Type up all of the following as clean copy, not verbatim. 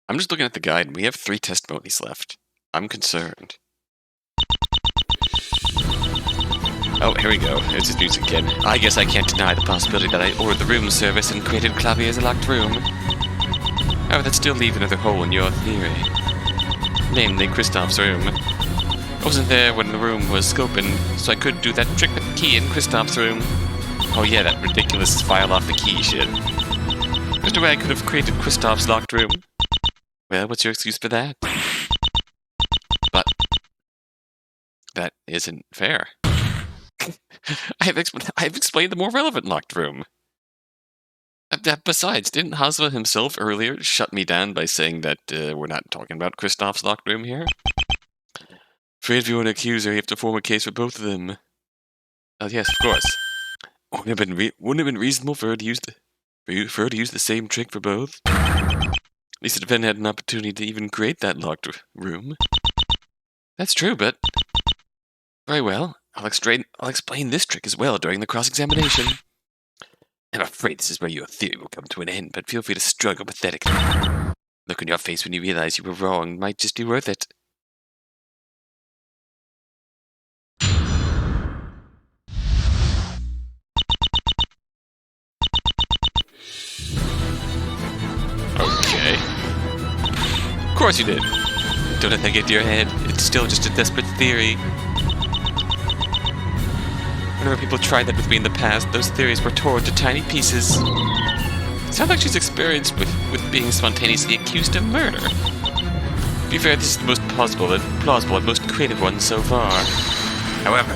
I'm just looking at the guide, and we have 3 testimonies left. I'm concerned. Oh, here we go. There's his news again. I guess I can't deny the possibility that I ordered the room service and created Clavier as a locked room. However, that still leaves another hole in your theory. Namely, Kristoff's room. I wasn't there when the room was scoping, so I could do that trick with the key in Kristoff's room. Oh yeah, that ridiculous file off the key shit. There's no way I could have created Kristoff's locked room. Well, what's your excuse for that? But that isn't fair. I have explained the more relevant locked room. Besides, didn't Hazama himself earlier shut me down by saying that we're not talking about Kristoff's locked room here? Afraid if you want to accuse her, you have to form a case for both of them. Oh yes, of course. Wouldn't it have been reasonable for her to use the same trick for both? At least the defendant had an opportunity to even create that locked room. That's true, but very well. I'll explain this trick as well during the cross-examination. I'm afraid this is where your theory will come to an end, but feel free to struggle pathetically. Look on your face when you realize you were wrong might just be worth it. Okay. Of course you did. Don't let that get to your head. It's still just a desperate theory. Whenever people tried that with me in the past, those theories were torn to tiny pieces. Sounds like she's experienced with being spontaneously accused of murder. To be fair, this is the most plausible and most creative one so far. However...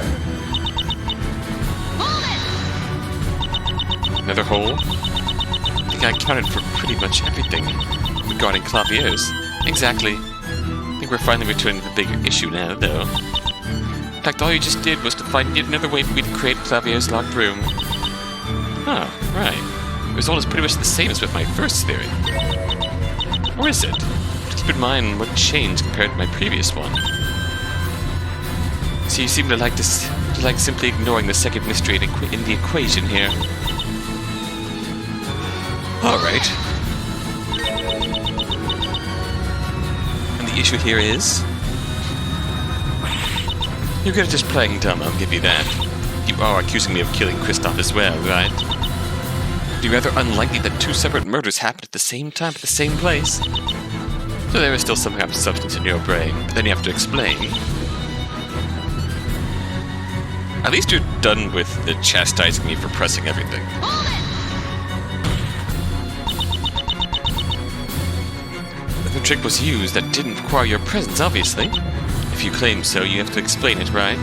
Another hole? I think I accounted for pretty much everything regarding Clavier's. Exactly. I think we're finally returning to the bigger issue now, though. In fact, all you just did was to find yet another way for me to create Clavier's locked room. Oh, right. The result is pretty much the same as with my first theory. Or is it? Just keep in mind what changed compared to my previous one. So you seem to like simply ignoring the second mystery in the equation here. Alright. And the issue here is... You're good at just playing dumb, I'll give you that. You are accusing me of killing Kristoff as well, right? It'd be rather unlikely that 2 separate murders happened at the same time at the same place. So there is still some kind of substance in your brain, but then you have to explain. At least you're done with the chastising me for pressing everything. The trick was used that didn't require your presence, obviously. If you claim so, you have to explain it, right?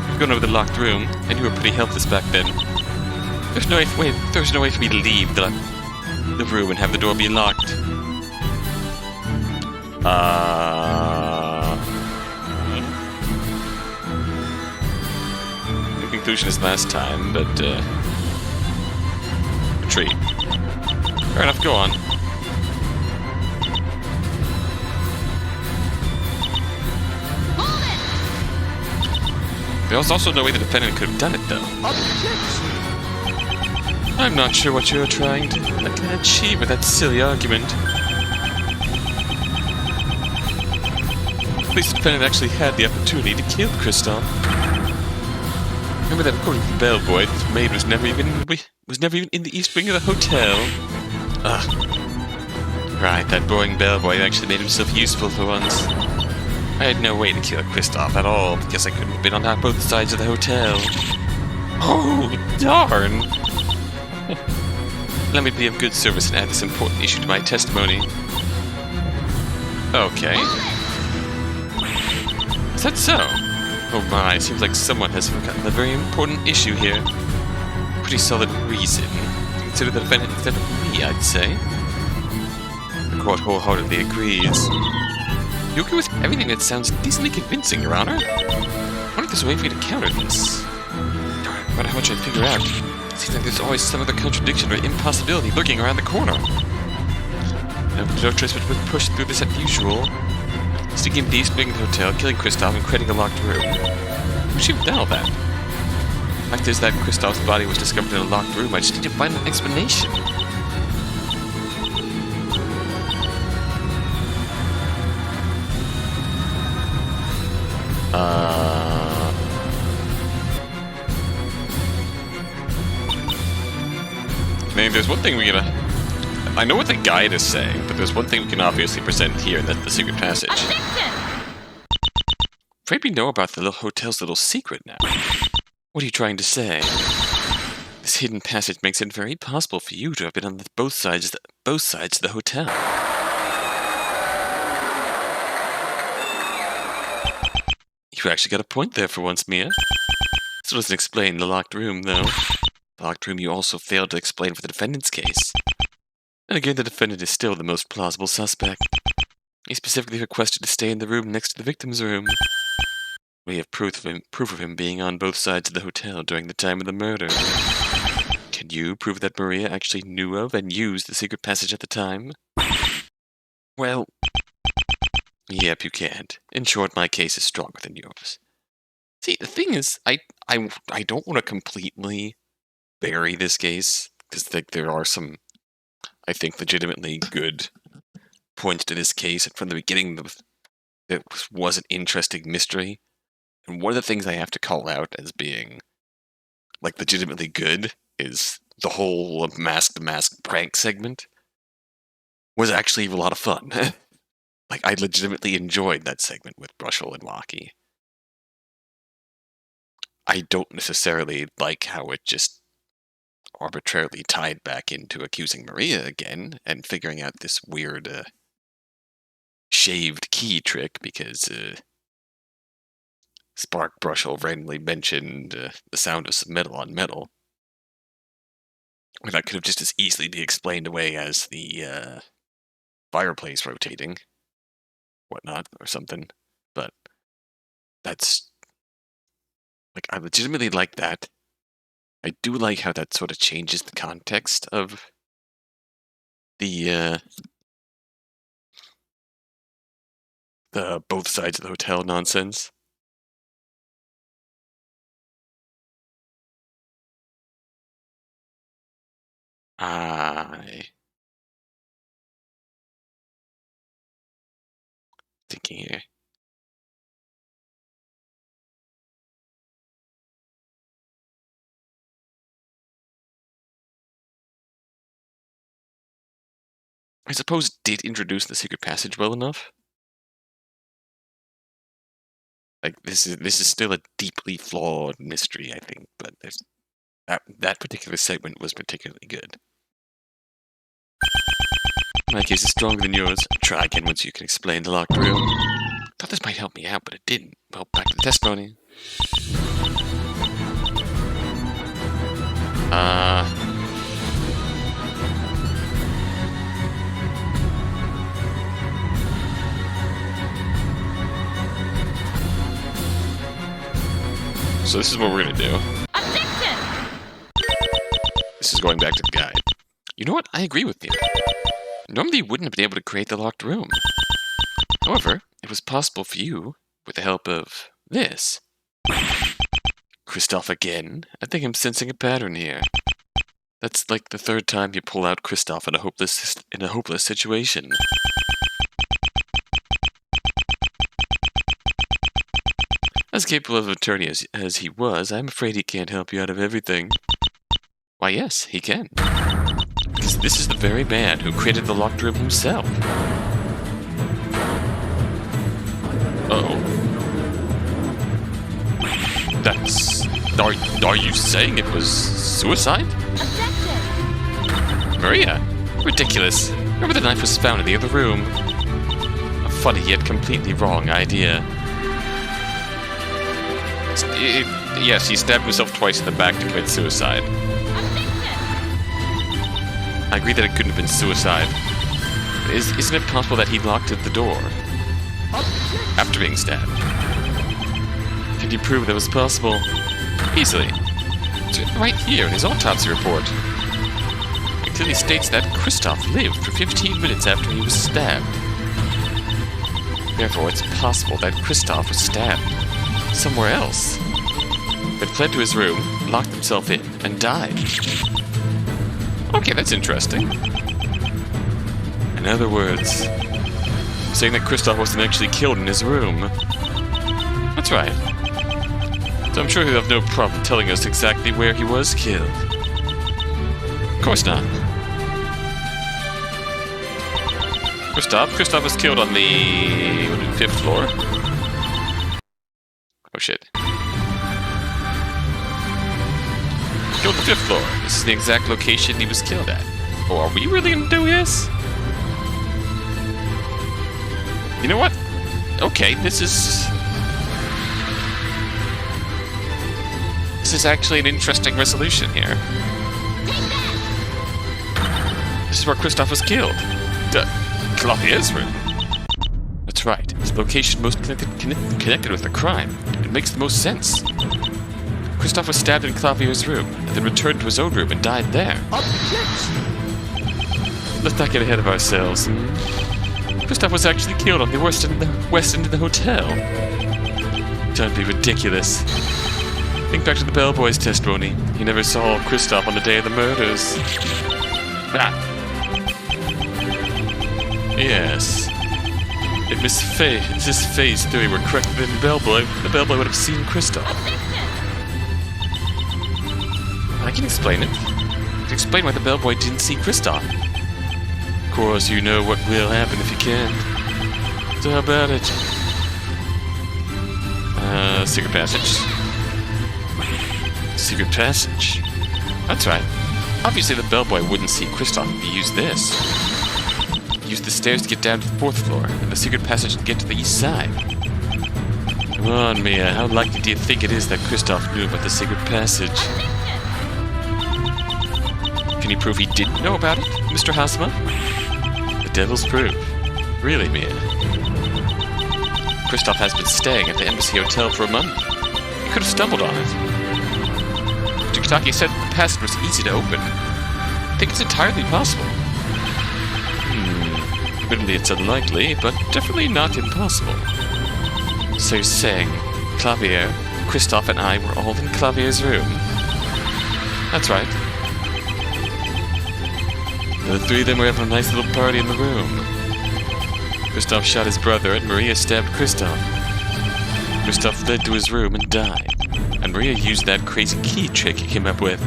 We've gone over the locked room, and you were pretty helpless back then. There's no way for me to leave the room and have the door be locked. The conclusion is last time, but retreat. Fair enough, go on. There was also no way the defendant could have done it, though. I'm not sure what you're trying to achieve with that silly argument. At least the defendant actually had the opportunity to kill Kristoff. Remember that according to the bellboy, the maid was never even in the east wing of the hotel. Ugh. Right, that boring bellboy actually made himself useful for once. I had no way to kill Kristoff at all, because I couldn't have been on both sides of the hotel. Oh, darn! Let me be of good service and add this important issue to my testimony. Okay. Is that so? Oh my, it seems like someone has forgotten a very important issue here. Pretty solid reason. Consider the defendant instead of me, I'd say. The court wholeheartedly agrees. You agree with everything that sounds decently convincing, Your Honor? I wonder if there's a way for you to counter this. Darn, no matter how much I figure out, it seems like there's always some other contradiction or impossibility lurking around the corner. No choice but to push through this as usual. Sneaking into the east wing of the hotel, killing Kristoff, and creating a locked room. Who should have done all that? fact is that Christoph's body was discovered in a locked room. I just need to find an explanation. I mean, there's one thing we gotta... I know what the guide is saying, but there's one thing we can obviously present here, and that's the secret passage. Afraid we know about the hotel's little secret now. What are you trying to say? This hidden passage makes it very possible for you to have been on both sides of the hotel. You actually got a point there for once, Mia. This doesn't explain the locked room, though. The locked room you also failed to explain for the defendant's case. And again, the defendant is still the most plausible suspect. He specifically requested to stay in the room next to the victim's room. We have proof of him being on both sides of the hotel during the time of the murder. Can you prove that Maria actually knew of and used the secret passage at the time? Well, yep, you can't. In short, my case is stronger than yours. See, the thing is, I don't want to completely bury this case, because there are some, I think, legitimately good points to this case, and from the beginning, it was an interesting mystery. And one of the things I have to call out as being, like, legitimately good is the whole mask-to-mask prank segment was actually a lot of fun. Like, I legitimately enjoyed that segment with Brushel and Rocky. I don't necessarily like how it just arbitrarily tied back into accusing Maria again and figuring out this weird shaved key trick because Spark Brushel randomly mentioned the sound of some metal on metal. Or that could have just as easily be explained away as the fireplace rotating, whatnot, or something. But that's, like, I legitimately like that. I do like how that sort of changes the context of the both sides of the hotel nonsense. Thinking here. I suppose it did introduce the secret passage well enough. Like, this is still a deeply flawed mystery, I think, but there's that particular segment was particularly good. My case is stronger than yours. Try again once you can explain the locked room. Thought this might help me out, but it didn't. Well, back to the testimony. So this is what we're gonna do. Objection! This is going back to the guide. You know what? I agree with you. Normally you wouldn't have been able to create the locked room. However, it was possible for you with the help of this. Christoph again. I think I'm sensing a pattern here. That's like the third time you pull out Christoph in a hopeless situation. As capable of an attorney as he was, I'm afraid he can't help you out of everything. Why, yes, he can. Because this is the very man who created the locked room himself. Uh-oh. That's... Are you saying it was suicide? Objection! Maria! Ridiculous. Remember the knife was found in the other room. A funny yet completely wrong idea. Yes, he stabbed himself twice in the back to commit suicide. I agree that it couldn't have been suicide. Isn't it possible that he locked the door after being stabbed? Can you prove that was possible? Easily. It's right here in his autopsy report. It clearly states that Christoph lived for 15 minutes after he was stabbed. Therefore, it's possible that Christoph was stabbed somewhere else, but fled to his room, locked himself in and died. Okay, that's interesting. In other words, saying that Kristoff wasn't actually killed in his room. That's right. So I'm sure he'll have no problem telling us exactly where he was killed. Of course not. Kristoff was killed on the 5th floor. Oh shit. Killed on the 5th floor. This is the exact location he was killed at. Oh, are we really gonna do this? You know what? Okay, this is actually an interesting resolution here. This is where Kristoff was killed. Claudier's room. That's right. It's the location most connected with the crime. It makes the most sense. Kristoff was stabbed in Claudier's room, and then returned to his own room and died there. Let's not get ahead of ourselves. Kristoff was actually killed on the west end of the hotel. Don't be ridiculous. Think back to the bellboy's testimony. He never saw Kristoff on the day of the murders. Ah. Yes. If Mrs. Faye's theory were correct, then the bellboy would have seen Kristoff. I can explain it. I can explain why the bellboy didn't see Kristoff. Of course, you know what will happen if you can't. So how about it? Secret passage. Secret passage. That's right. Obviously, the bellboy wouldn't see Kristoff if he used this. Use the stairs to get down to the 4th floor, and the secret passage to get to the east side. Come on, Mia. How likely do you think it is that Kristoff knew about the secret passage? Can you prove he didn't know about it, Mr. Hazama? The devil's proof. Really, Mia? Kristoff has been staying at the Embassy Hotel for a month. You could have stumbled on it. Tukitaki said that the passage was easy to open. I think it's entirely possible. Admittedly, it's unlikely, but definitely not impossible. So you're saying Clavier, Kristoff, and I were all in Clavier's room? That's right. The 3 of them were having a nice little party in the room. Kristoff shot his brother, and Maria stabbed Kristoff. Kristoff fled to his room and died, and Maria used that crazy key trick he came up with.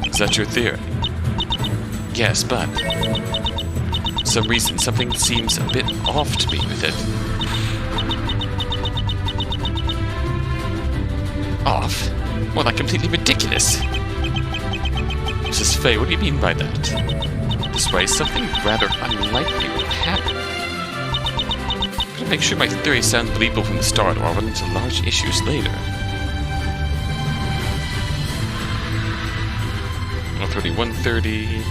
Is that your theory? Yes, but for some reason, something seems a bit off to me with it. Off? Well, that's completely ridiculous. Mrs. Faye, what do you mean by that? This way, something rather unlikely will happen. I'm gonna make sure my theory sounds believable from the start, or I'll run into large issues later. 130, 130.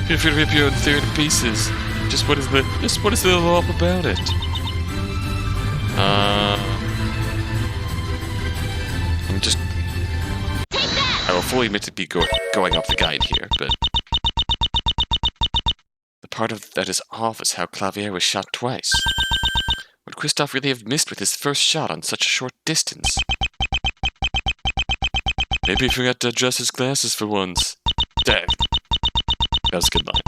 Feel free to rip your own theory to pieces. Just what is the law about it? I will fully admit to be going off the guide here, but the part of that is off is how Clavier was shot twice. Would Kristoff really have missed with his first shot on such a short distance? Maybe he forgot to adjust his glasses for once. Dang. That was a good line.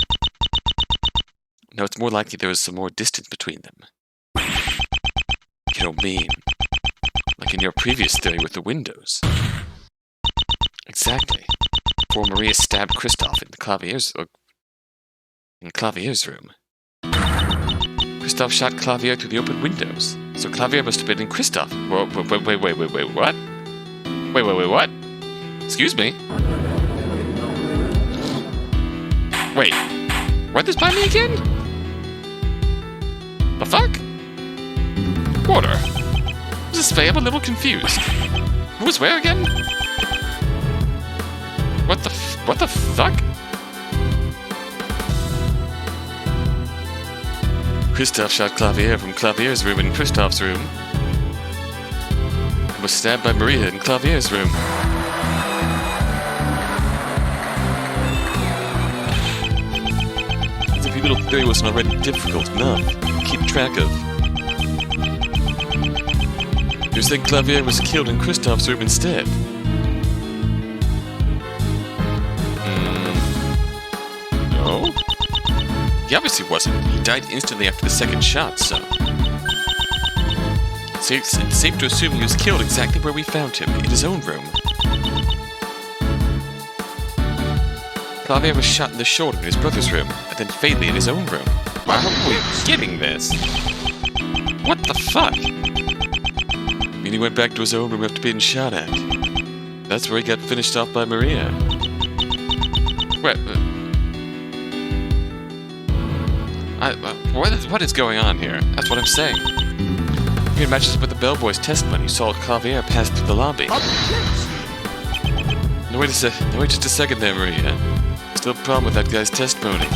No, it's more likely there was some more distance between them. You don't mean like in your previous theory with the windows. Exactly. Before Maria stabbed Kristoff in Clavier's room. Kristoff shot Clavier through the open windows, so Clavier must have been in Kristoff. Wait, what? Wait, what? Excuse me? Wait, run this by me again? The fuck? Quarter. This is Faye, I'm a little confused. Who was where again? What the fuck? Kristoff shot Clavier from Clavier's room in Kristoff's room. And was stabbed by Maria in Clavier's room. As if your little theory wasn't already difficult enough to keep track of. You're saying Clavier was killed in Kristoff's room instead? No? He obviously wasn't. He died instantly after the second shot, so... It's safe to assume he was killed exactly where we found him, in his own room. Clavier was shot in the shoulder in his brother's room, and then fatally in his own room. Why are we getting this? What the fuck? I mean, he went back to his own room after being shot at. That's where he got finished off by Maria. Wait, what is going on here? That's what I'm saying. It matches with the bellboy's testimony. You saw Clavier pass through the lobby. No, wait just a second there, Maria. Still a problem with that guy's testimony.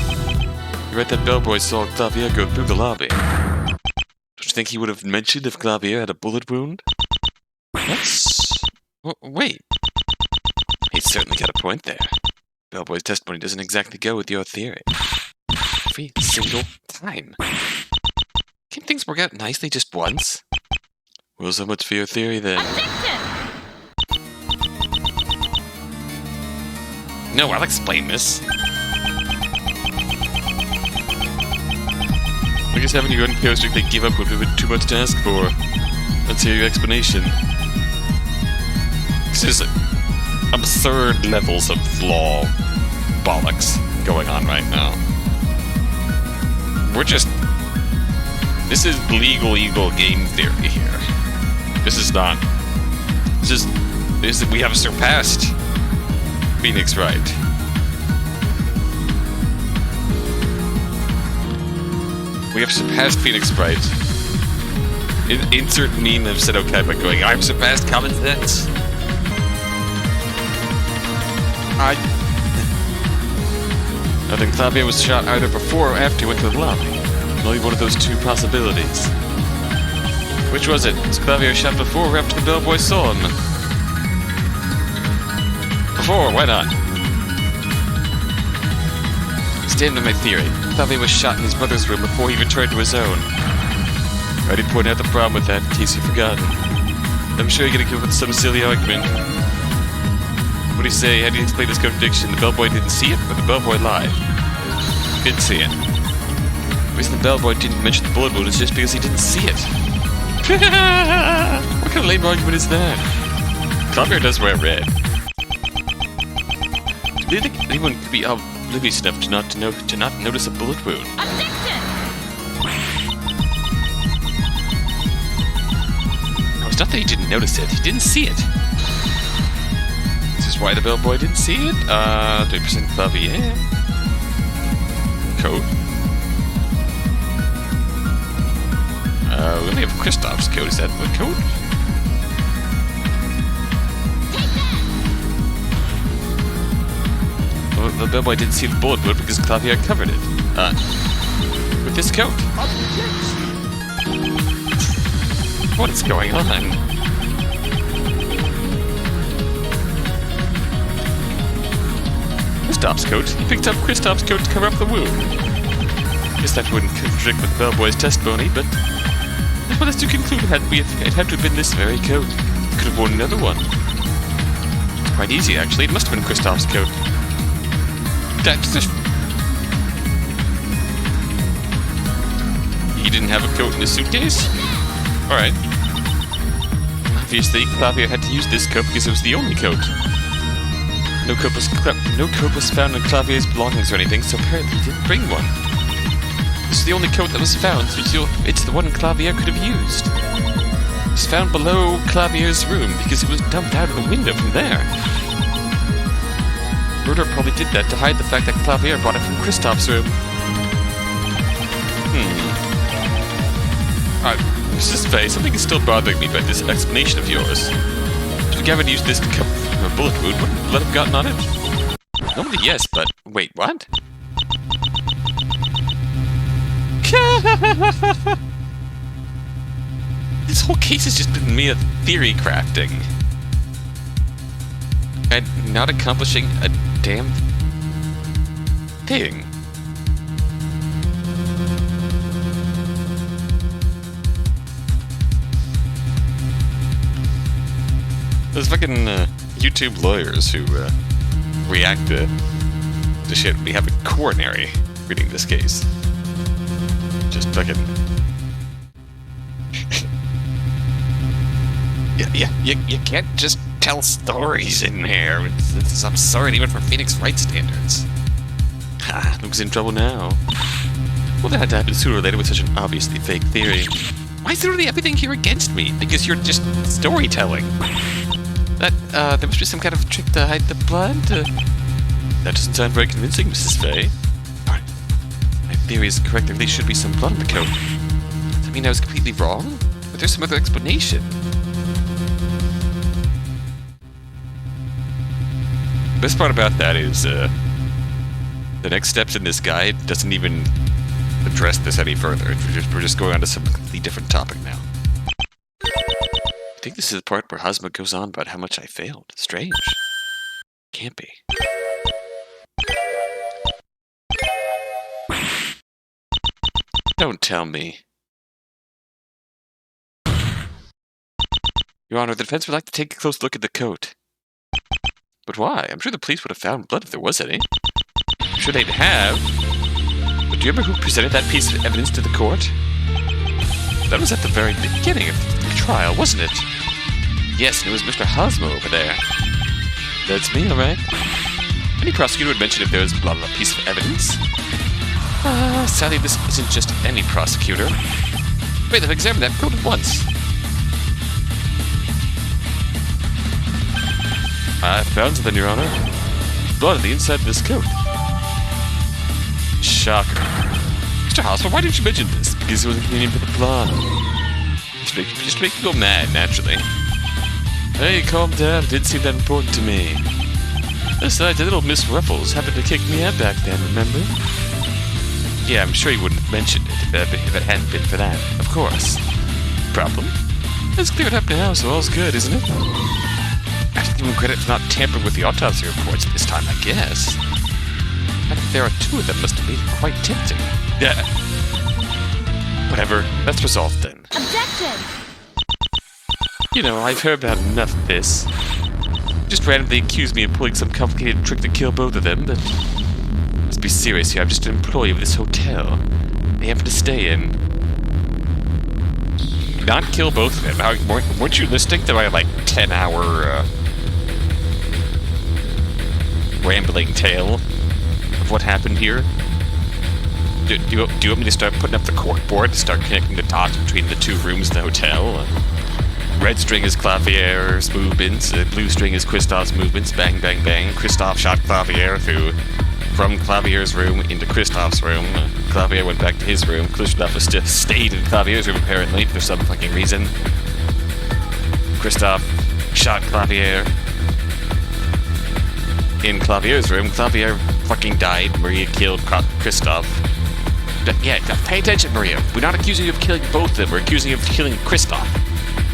You read that bellboy saw Clavier go through the lobby. Don't you think he would have mentioned if Clavier had a bullet wound? Wait. He's certainly got a point there. Bellboy's testimony doesn't exactly go with your theory. Every single time. Can't things work out nicely just once? Well, so much for your theory then. No, I'll explain this. I guess having your own chaos strictly give up would have been too much to ask for. Let's hear your explanation. This is absurd levels of flaw bollocks going on right now. We're just... This is legal game theory here. This is not... we have surpassed Phoenix Wright. We have surpassed Phoenix Wright. Insert meme of said okay by going, I've surpassed common sense. I think Clavier was shot either before or after he went to the lobby. Only one of those two possibilities. Which was it? Was Clavier shot before or after the bellboy saw him? Before, why not? Stand on my theory. Clavier was shot in his brother's room before he returned to his own. I already pointed out the problem with that in case you've forgotten. I'm sure you're gonna come up with some silly argument. What do you say? How do you explain this contradiction? The bellboy didn't see it, or the bellboy lied? Didn't see it. The reason the bellboy didn't mention the bullet wound is just because he didn't see it. What kind of lame argument is that? Clavier does wear red. Do you think anyone could be oblivious enough to not notice a bullet wound? No, it's not that he didn't notice it. He didn't see it. This is why the bellboy didn't see it? 3% Clavier. Code. We only have Kristoff's code. Is that the code? Well, the bellboy didn't see the bullet wound because Clavier covered it. With this coat. What is going on? Kristoff's coat? He picked up Kristoff's coat to cover up the wound. Guess that wouldn't contradict with the bellboy's testimony, but... Well, as to conclude, it had to have been this very coat. He could have worn another one. It's quite easy, actually. It must have been Kristoff's coat. That's just... He didn't have a coat in his suitcase? Alright. Obviously, Clavier had to use this coat because it was the only coat. No coat was found in Clavier's belongings or anything, so apparently he didn't bring one. This is the only coat that was found, so it's the one Clavier could have used. It was found below Clavier's room because it was dumped out of the window from there. Murderer probably did that to hide the fact that Clavier brought it from Kristoff's room. Mrs. Faye, something is still bothering me about this explanation of yours. If Gavin used this to cover a bullet wound, wouldn't blood have gotten on it? Normally yes, but... Wait, what? This whole case has just been me theory crafting. And not accomplishing a damn thing. Those fucking YouTube lawyers who react to shit we have a coronary reading this case. Just fucking... You can't just tell stories in here. It's absurd even for Phoenix Wright standards. Ha, Luke's in trouble now. Well, that had to happen sooner or later with such an obviously fake theory. Why is literally everything here against me? Because you're just storytelling. There must be some kind of trick to hide the blood? That doesn't sound very convincing, Mrs. Fay. Alright. My theory is correct. There really should be some blood on the coat. Does that mean I was completely wrong? But there's some other explanation. The best part about that is, the next steps in this guide doesn't even address this any further. We're just going on to some completely different topic now. I think this is the part where Hazama goes on about how much I failed. Strange. Can't be. Don't tell me. Your Honor, the defense would like to take a close look at the coat. But why? I'm sure the police would have found blood if there was any. I'm sure they'd have. But do you remember who presented that piece of evidence to the court? That was at the very beginning of the trial, wasn't it? Yes, and it was Mr. Hazama over there. That's me, alright. Any prosecutor would mention if there was blood on a piece of evidence. Sadly, this isn't just any prosecutor. Wait, they've examined that coat at once. I found something, Your Honor. Blood on the inside of this coat. Shocker. Mr. Hazama, why didn't you mention this? Because it wasn't convenient for the plot. Just to make you go mad, naturally. Hey, calm down. It didn't seem that important to me. Besides, that little Miss Ruffles happened to kick me out back then, remember? Yeah, I'm sure you wouldn't have mentioned it if it hadn't been for that. Of course. Problem? It's cleared up now, so all's good, isn't it? I have to give him credit for not tampering with the autopsy reports this time, I guess. I think there are two of them must have made it quite tempting. Yeah. Whatever. That's resolved then. Objection! You know, I've heard about enough of this. Just randomly accused me of pulling some complicated trick to kill both of them, but... Let's be serious here, I'm just an employee of this hotel. They happen to stay in. Not kill both of them. Weren't you listening to my, like, 10-hour, rambling tale of what happened here? Do you want me to start putting up the corkboard to start connecting the dots between the two rooms in the hotel? Red string is Clavier's movements, blue string is Kristoff's movements, bang, bang, bang. Kristoff shot Clavier from Clavier's room into Kristoff's room. Clavier went back to his room. Kristoff was still stayed in Clavier's room, apparently, for some fucking reason. Kristoff shot Clavier in Clavier's room. Clavier fucking died. Maria killed Kristoff. Yeah, pay attention, Maria. We're not accusing you of killing both of them. We're accusing you of killing Kristoff.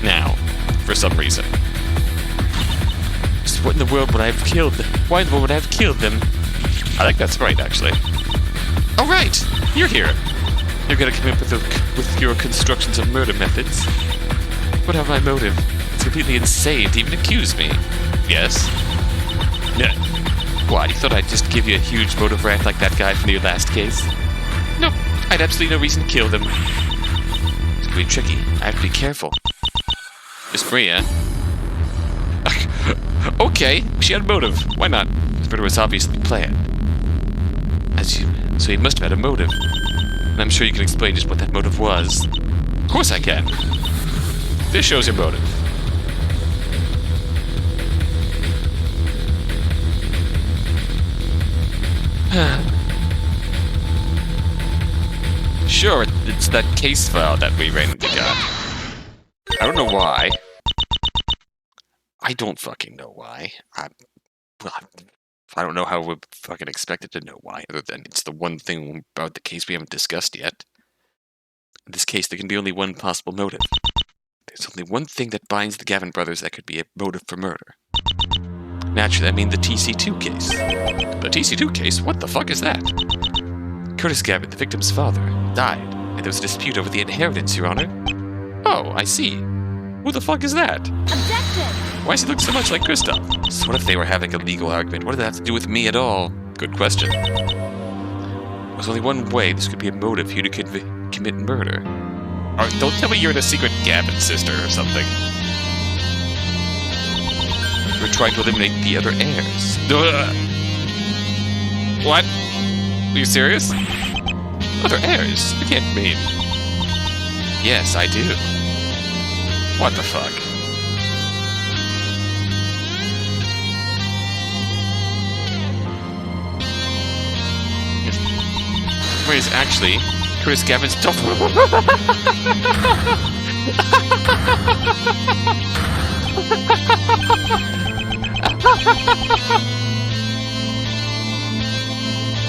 Now, for some reason. Just what in the world would I have killed them? Why in the world would I have killed them? I think that's right, actually. Oh, right! You're here! You're gonna come up with your constructions of murder methods. What have my motive? It's completely insane to even accuse me. Yes? Yeah. Why, you thought I'd just give you a huge motive rant like that guy from your last case? Nope, I had absolutely no reason to kill them. It's gonna be tricky. I have to be careful. Miss Maria. Okay, she had a motive. Why not? The murder was obviously planned. So he must have had a motive. And I'm sure you can explain just what that motive was. Of course I can. This shows your motive. Sure, it's that case file that we randomly got. I don't know why. I don't fucking know why. I don't know how we're fucking expected to know why, other than it's the one thing about the case we haven't discussed yet. In this case, there can be only one possible motive. There's only one thing that binds the Gavin brothers that could be a motive for murder. Naturally, I mean the TC2 case. The TC2 case? What the fuck is that? Curtis Gavin, the victim's father, died, and there was a dispute over the inheritance, Your Honor. Oh, I see. Who the fuck is that? Objection! Why does he look so much like Christoph? So what if they were having a legal argument? What did that have to do with me at all? Good question. There's only one way this could be a motive for you to commit murder. Alright, don't tell me you're the secret Gavin sister or something. We're trying to eliminate the other heirs. What? Are you serious? Other heirs? You can't mean... Yes, I do. What the fuck? Whereas actually, Curtis Gavin's tough.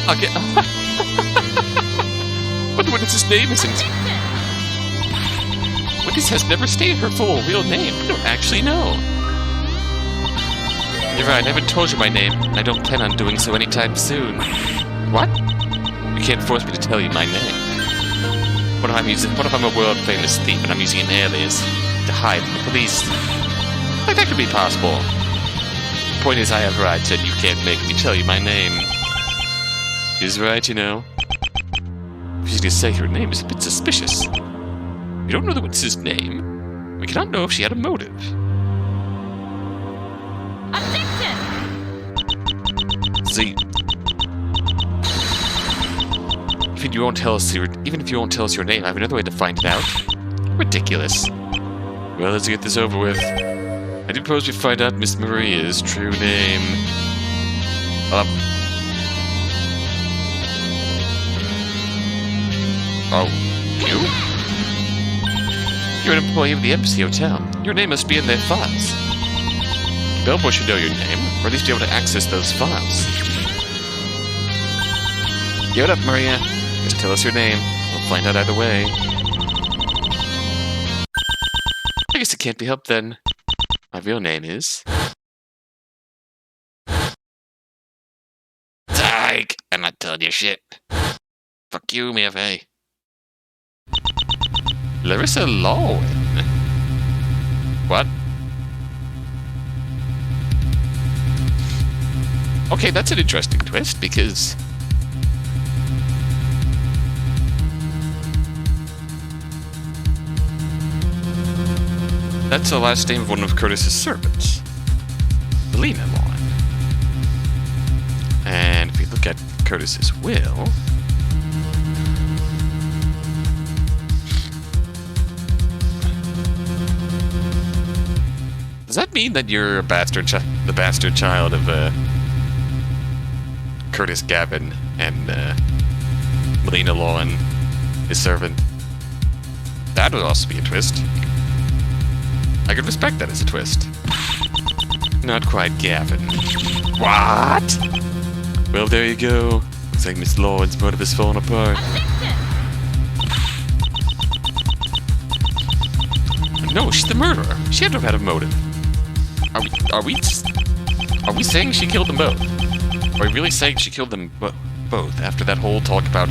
Okay. But the witness's name isn't. Witness has never stated her full real name. I don't actually know. You're right, I haven't told you my name, and I don't plan on doing so anytime soon. What? You can't force me to tell you my name. What if I'm a world-famous thief and I'm using an alias to hide from the police? Like, that could be possible. The point is, I have rights, and you can't make me tell you my name. She's right, you know. Refusing to say her name is a bit suspicious. We don't know the witness's name. We cannot know if she had a motive. Objection! See, even if you won't tell us your name, I have another way to find it out. Ridiculous. Well, let's get this over with. I do propose we find out Miss Maria's true name. Oh, you? You're an employee of the Embassy Hotel. Your name must be in their files. Bellboy should know your name, or at least be able to access those files. Give it up, Maria. Just tell us your name. We'll find out either way. I guess it can't be helped then. My real name is... Tyke! I'm not telling you shit. Fuck you, MFA. Larissa Lowen. What? Okay, that's an interesting twist, because... that's the last name of one of Curtis's servants. Melina Lowen. And if we look at Curtis's will... does that mean that you're a the bastard child of Curtis Gavin and Melina Lowen, his servant? That would also be a twist. I could respect that as a twist. Not quite Gavin. What? Well, there you go. Looks like Miss Lowen's motive has fallen apart. No, she's the murderer. She had to have had a motive. Are we saying she killed them both? Are we really saying she killed them both after that whole talk about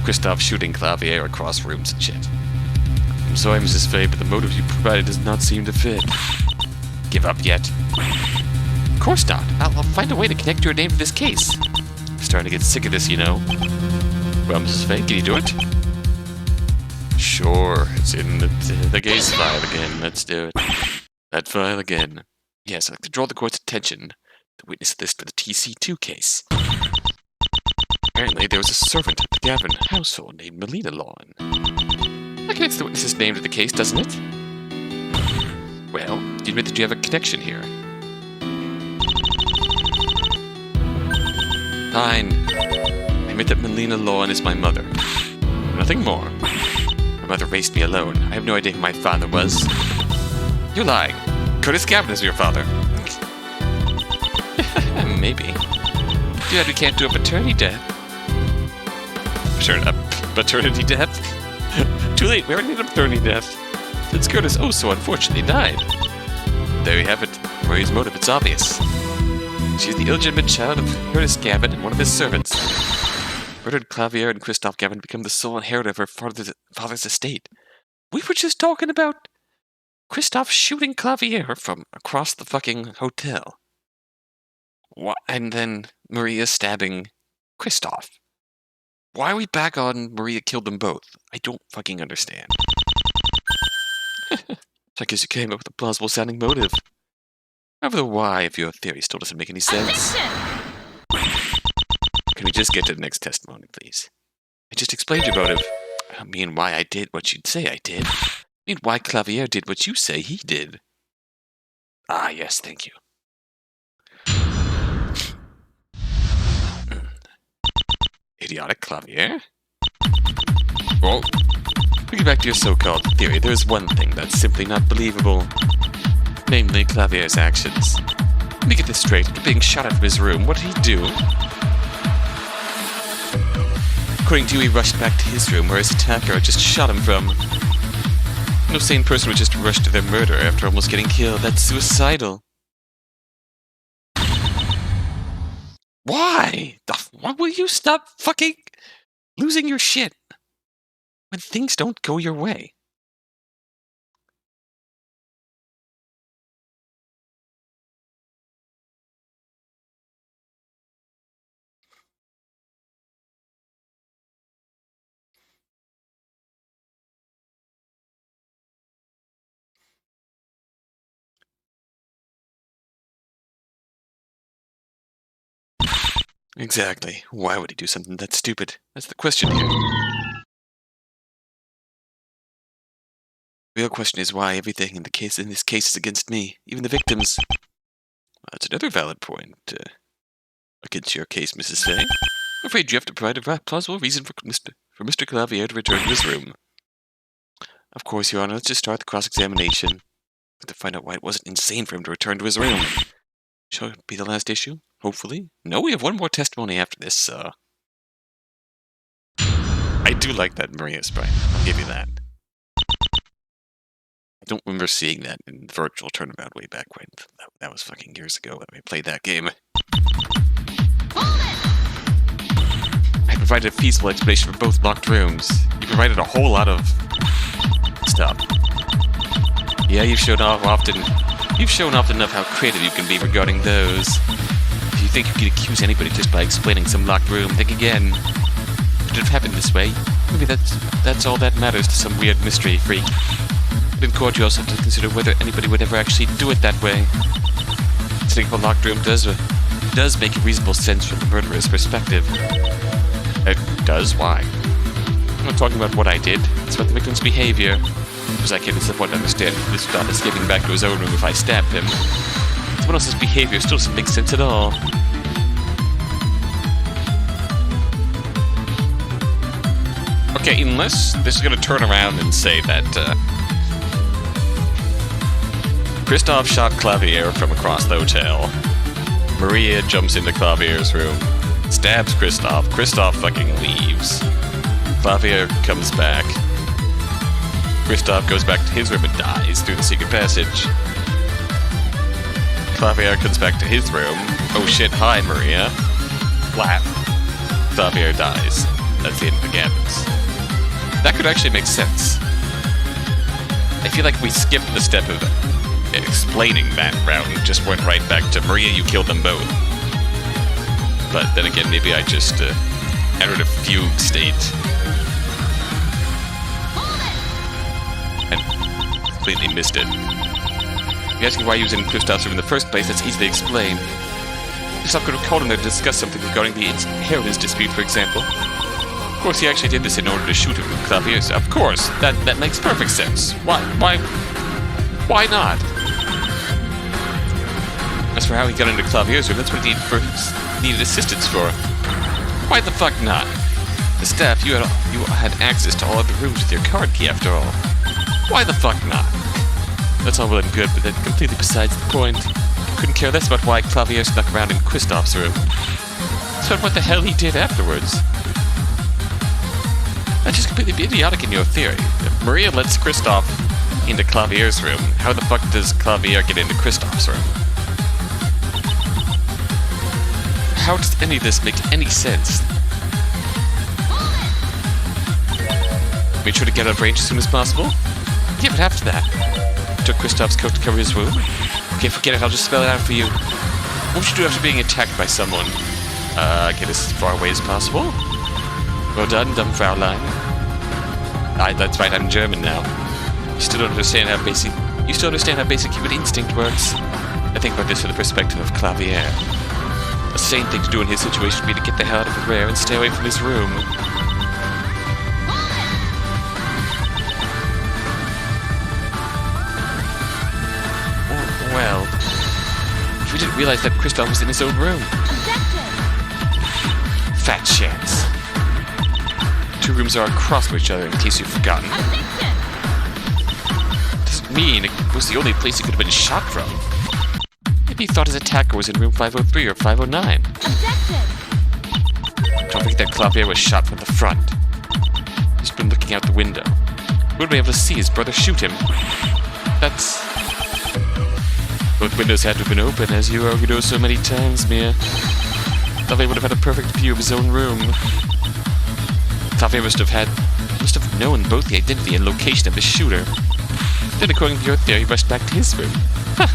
Christoph shooting Clavier across rooms and shit? I'm sorry, Mrs. Faye, but the motive you provided does not seem to fit. Give up yet? Of course not. I'll find a way to connect your name to this case. I'm starting to get sick of this, you know. Well, Mrs. Faye, can you do it? Sure, it's in the case file again. Let's do it. That file again. Yes, I'd like to draw the court's attention to the witness list for the TC2 case. Apparently, there was a servant at the Gavin household named Melina Lowen. That connects the witness's name to the case, doesn't it? Well, you admit that you have a connection here. Fine. I admit that Melina Lowen is my mother. Nothing more. My mother raised me alone. I have no idea who my father was. You're lying. Curtis Gavin is your father. Maybe. Too bad we can't do a paternity death. Paternity death? Too late, we already did a paternity death. Since Curtis so unfortunately died. There you have it. Maria's motive, it's obvious. She's the illegitimate child of Curtis Gavin and one of his servants. Murdered Clavier and Christoph Gavin become the sole inheritor of her father's estate. We were just talking about Christoph shooting Clavier from across the fucking hotel. And then Maria stabbing Christoph. Why are we back on Maria killed them both? I don't fucking understand. I guess you came up with a plausible sounding motive. However, the why of your theory still doesn't make any sense. Can we just get to the next testimony, please? I just explained your motive. I mean why I did what you'd say I did. I mean why Clavier did what you say he did. Ah, yes, thank you. Idiotic Clavier? Well, to get back to your so-called theory, there's one thing that's simply not believable. Namely, Clavier's actions. Let me get this straight. After being shot out of his room, what did he do? According to you, he rushed back to his room where his attacker just shot him from. No sane person would just rush to their murder after almost getting killed. That's suicidal. Why? Why will you stop fucking losing your shit when things don't go your way? Exactly. Why would he do something that stupid? That's the question here. The real question is why everything in this case is against me, even the victims. Well, that's another valid point against your case, Mrs. Fay. I'm afraid you have to provide a plausible reason for Mr. Clavier to return to his room. Of course, Your Honor, let's just start the cross-examination. To find out why it wasn't insane for him to return to his room. Shall it be the last issue? Hopefully. No, we have one more testimony after this, I do like that Maria sprite. I'll give you that. I don't remember seeing that in virtual Turnabout way back when. That was fucking years ago when we played that game. I provided a feasible explanation for both locked rooms. You provided a whole lot of stuff. Yeah, you've shown off often enough how creative you can be regarding those. If you think you could accuse anybody just by explaining some locked room, think again. Could it have happened this way? Maybe that's all that matters to some weird mystery freak. But in court, you also have to consider whether anybody would ever actually do it that way. Setting up a locked room does make reasonable sense from the murderer's perspective. It does? Why? I'm not talking about what I did. It's about the victim's behavior. Because I can't somewhat understand this without escaping back to his own room if I stabbed him. Someone else's behavior still doesn't make sense at all. Okay, unless this is going to turn around and say that Christoph shot Clavier from across the hotel. Maria jumps into Clavier's room, stabs Christoph. Christoph fucking leaves. Clavier comes back. Christoph goes back to his room and dies through the secret passage. Clavier comes back to his room. Oh shit, hi Maria. Flap. Clavier dies. That's the end of the gambits. That could actually make sense. I feel like we skipped the step of explaining that route and just went right back to Maria, you killed them both. But then again, maybe I just entered a fugue state. Completely missed it. If you're asking why he was in Christoph's room in the first place, that's easily explained. Christoph could have called him there to discuss something regarding the inheritance dispute, for example. Of course, he actually did this in order to shoot him with Clavier's. Of course, that makes perfect sense. Why not? As for how he got into Clavier's room, that's what he needed assistance for. Why the fuck not? The staff, you had access to all other rooms with your card key, after all. Why the fuck not? That's all well and good, but that's completely besides the point. Couldn't care less about why Clavier snuck around in Christoph's room. It's about what the hell he did afterwards. That's just completely idiotic in your theory. If Maria lets Christoph into Clavier's room, how the fuck does Clavier get into Christoph's room? How does any of this make any sense? Make sure to get out of range as soon as possible? Yeah, but after that, took Kristoff's coat to cover his wound. Okay, forget it, I'll just spell it out for you. What would you do after being attacked by someone? Get as far away as possible. Well done, dumb Fraulein. That's right, I'm German now. You still don't understand how basic human instinct works. I think about this from the perspective of Clavier. A sane thing to do in his situation would be to get the hell out of the rear and stay away from his room. Well, we didn't realize that Kristoff was in his own room. Fat chance. Two rooms are across from each other, in case you've forgotten. Doesn't mean it was the only place he could have been shot from. Maybe he thought his attacker was in room 503 or 509. Don't forget that Clavier was shot from the front. He's been looking out the window. He would be able to see his brother shoot him. That's... Both windows had to have been open, as you argued so many times, Mia. Clavier would have had a perfect view of his own room. Clavier must have known both the identity and location of the shooter. Then, according to your theory, he rushed back to his room. Huh.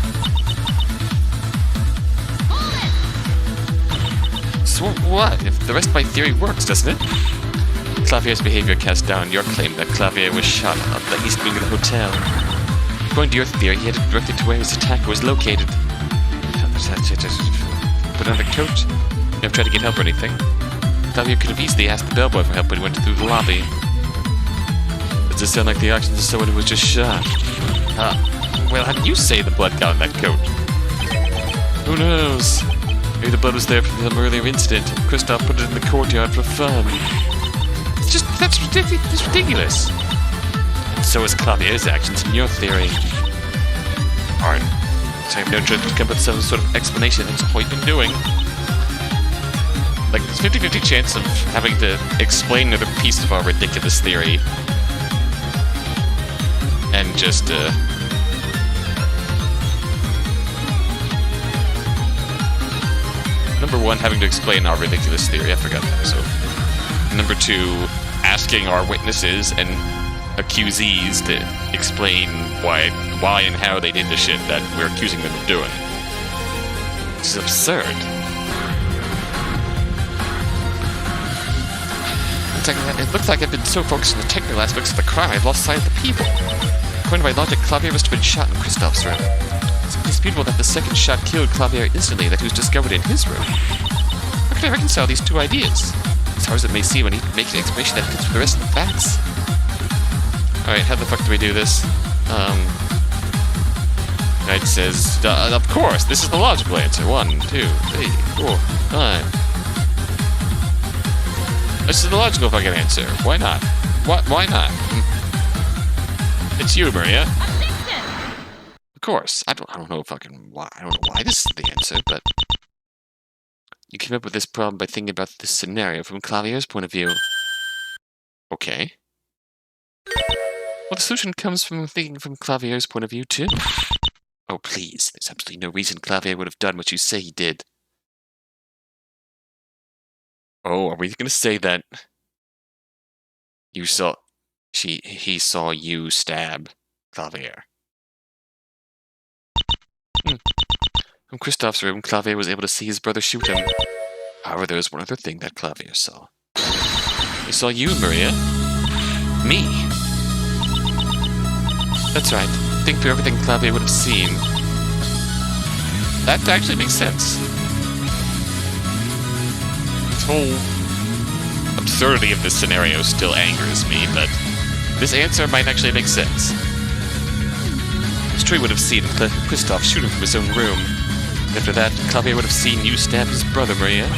So what? If the rest of my theory works, doesn't it? Clavier's behavior casts down your claim that Clavier was shot up the east wing of the hotel. According to your theory, he headed directly to where his attacker was located. Put on the coat. Never tried to get help or anything. Clavier could have easily asked the bellboy for help when he went through the lobby. Does this sound like the actions of someone who was just shot? Well, how do you say the blood got on that coat? Who knows? Maybe the blood was there from some earlier incident. Kristoff put it in the courtyard for fun. That's ridiculous. And so is Clavier's actions in your theory. Alright. So I have no choice but to come up with some sort of explanation. That's all you've been doing. Like, there's 50-50 chance of having to explain another piece of our ridiculous theory. And just, Number one, having to explain our ridiculous theory. I forgot that. So, number two, asking our witnesses and accusees to explain why and how they did the shit that we're accusing them of doing. This is absurd. It looks like I've been so focused on the technical aspects of the crime, I've lost sight of the people. According to my logic, Clavier must have been shot in Kristoff's room. It's indisputable that the second shot killed Clavier instantly, that he was discovered in his room. How can I reconcile these two ideas? As hard as it may seem, I need to make an explanation that fits with the rest of the facts. Alright, how the fuck do we do this? It says, of course, this is the logical answer. 1, 2, 3, 4, 5. This is the logical fucking answer. Why not? Why not? It's you, Maria. Of course. I don't know fucking why. I don't know why this is the answer, but you came up with this problem by thinking about this scenario from Clavier's point of view. Okay. Well, the solution comes from thinking from Clavier's point of view, too. Oh, please. There's absolutely no reason Clavier would have done what you say he did. Oh, are we going to say that he saw you stab Clavier? From Kristoff's room, Clavier was able to see his brother shoot him. However, there was one other thing that Clavier saw. He saw you, Maria. Me. That's right. Think through everything Clavier would have seen. That actually makes sense. This whole absurdity of this scenario still angers me, but this answer might actually make sense. It's true he would have seen Kristoff shoot him from his own room. After that, Clavier would have seen you stab his brother, Maria.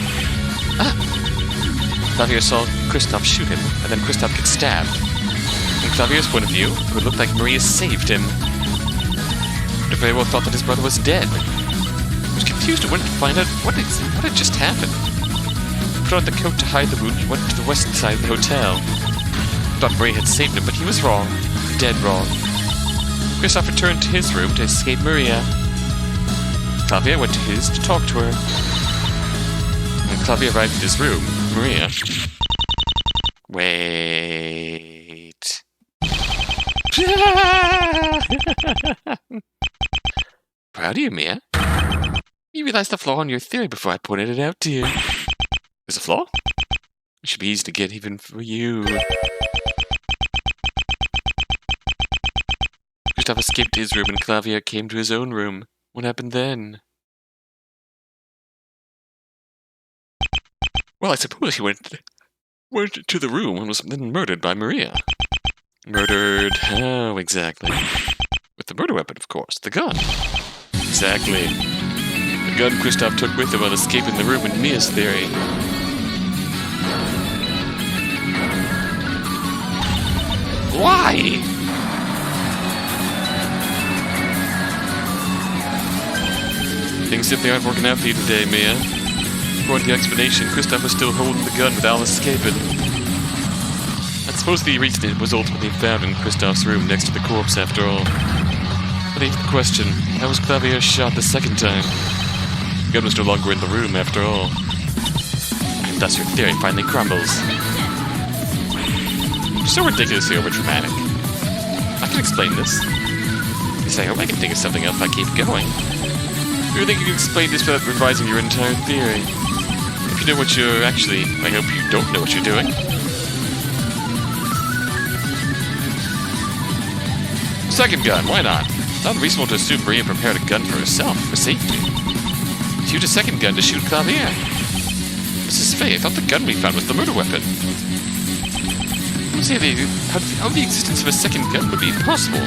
Clavier saw Kristoff shoot him, and then Kristoff gets stabbed. From Clavier's point of view, it would look like Maria saved him. He would have very well thought that his brother was dead. He was confused and wanted to find out what had just happened. He put on the coat to hide the wound and went to the west side of the hotel. He thought Maria had saved him, but he was wrong. Dead wrong. Kristoff returned to his room to escape Maria. Clavier went to his to talk to her. When Clavier arrived at his room, Maria... Wait... Proud of you, Mia. You realized the flaw in your theory before I pointed it out to you. There's a flaw? It should be easy to get even for you. Gustav escaped his room and Clavier came to his own room. What happened then? Well, I suppose he went to the room and was then murdered by Maria. Murdered how exactly? With the murder weapon, of course. The gun. Exactly. The gun Gustav took with him while escaping the room in Mia's theory. Why? Things simply aren't working out for you today, Mia. According to the explanation, Gustav was still holding the gun without escaping. That's supposed to be the reason it was ultimately found in Gustav's room next to the corpse, after all. But here's the question, how was Clavier shot the second time? The gun was no longer in the room, after all. And thus your theory finally crumbles. You're so ridiculously overdramatic. I can explain this. At least I hope I can think of something else if I keep going. You think you can explain this without revising your entire theory? If you know what you're actually... I hope you don't know what you're doing. Second gun, why not? It's not reasonable to assume Maria prepared a gun for herself, for safety. She used a second gun to shoot Clavier. Mrs. Fay, I thought the gun we found was the murder weapon. How the existence of a second gun would be possible?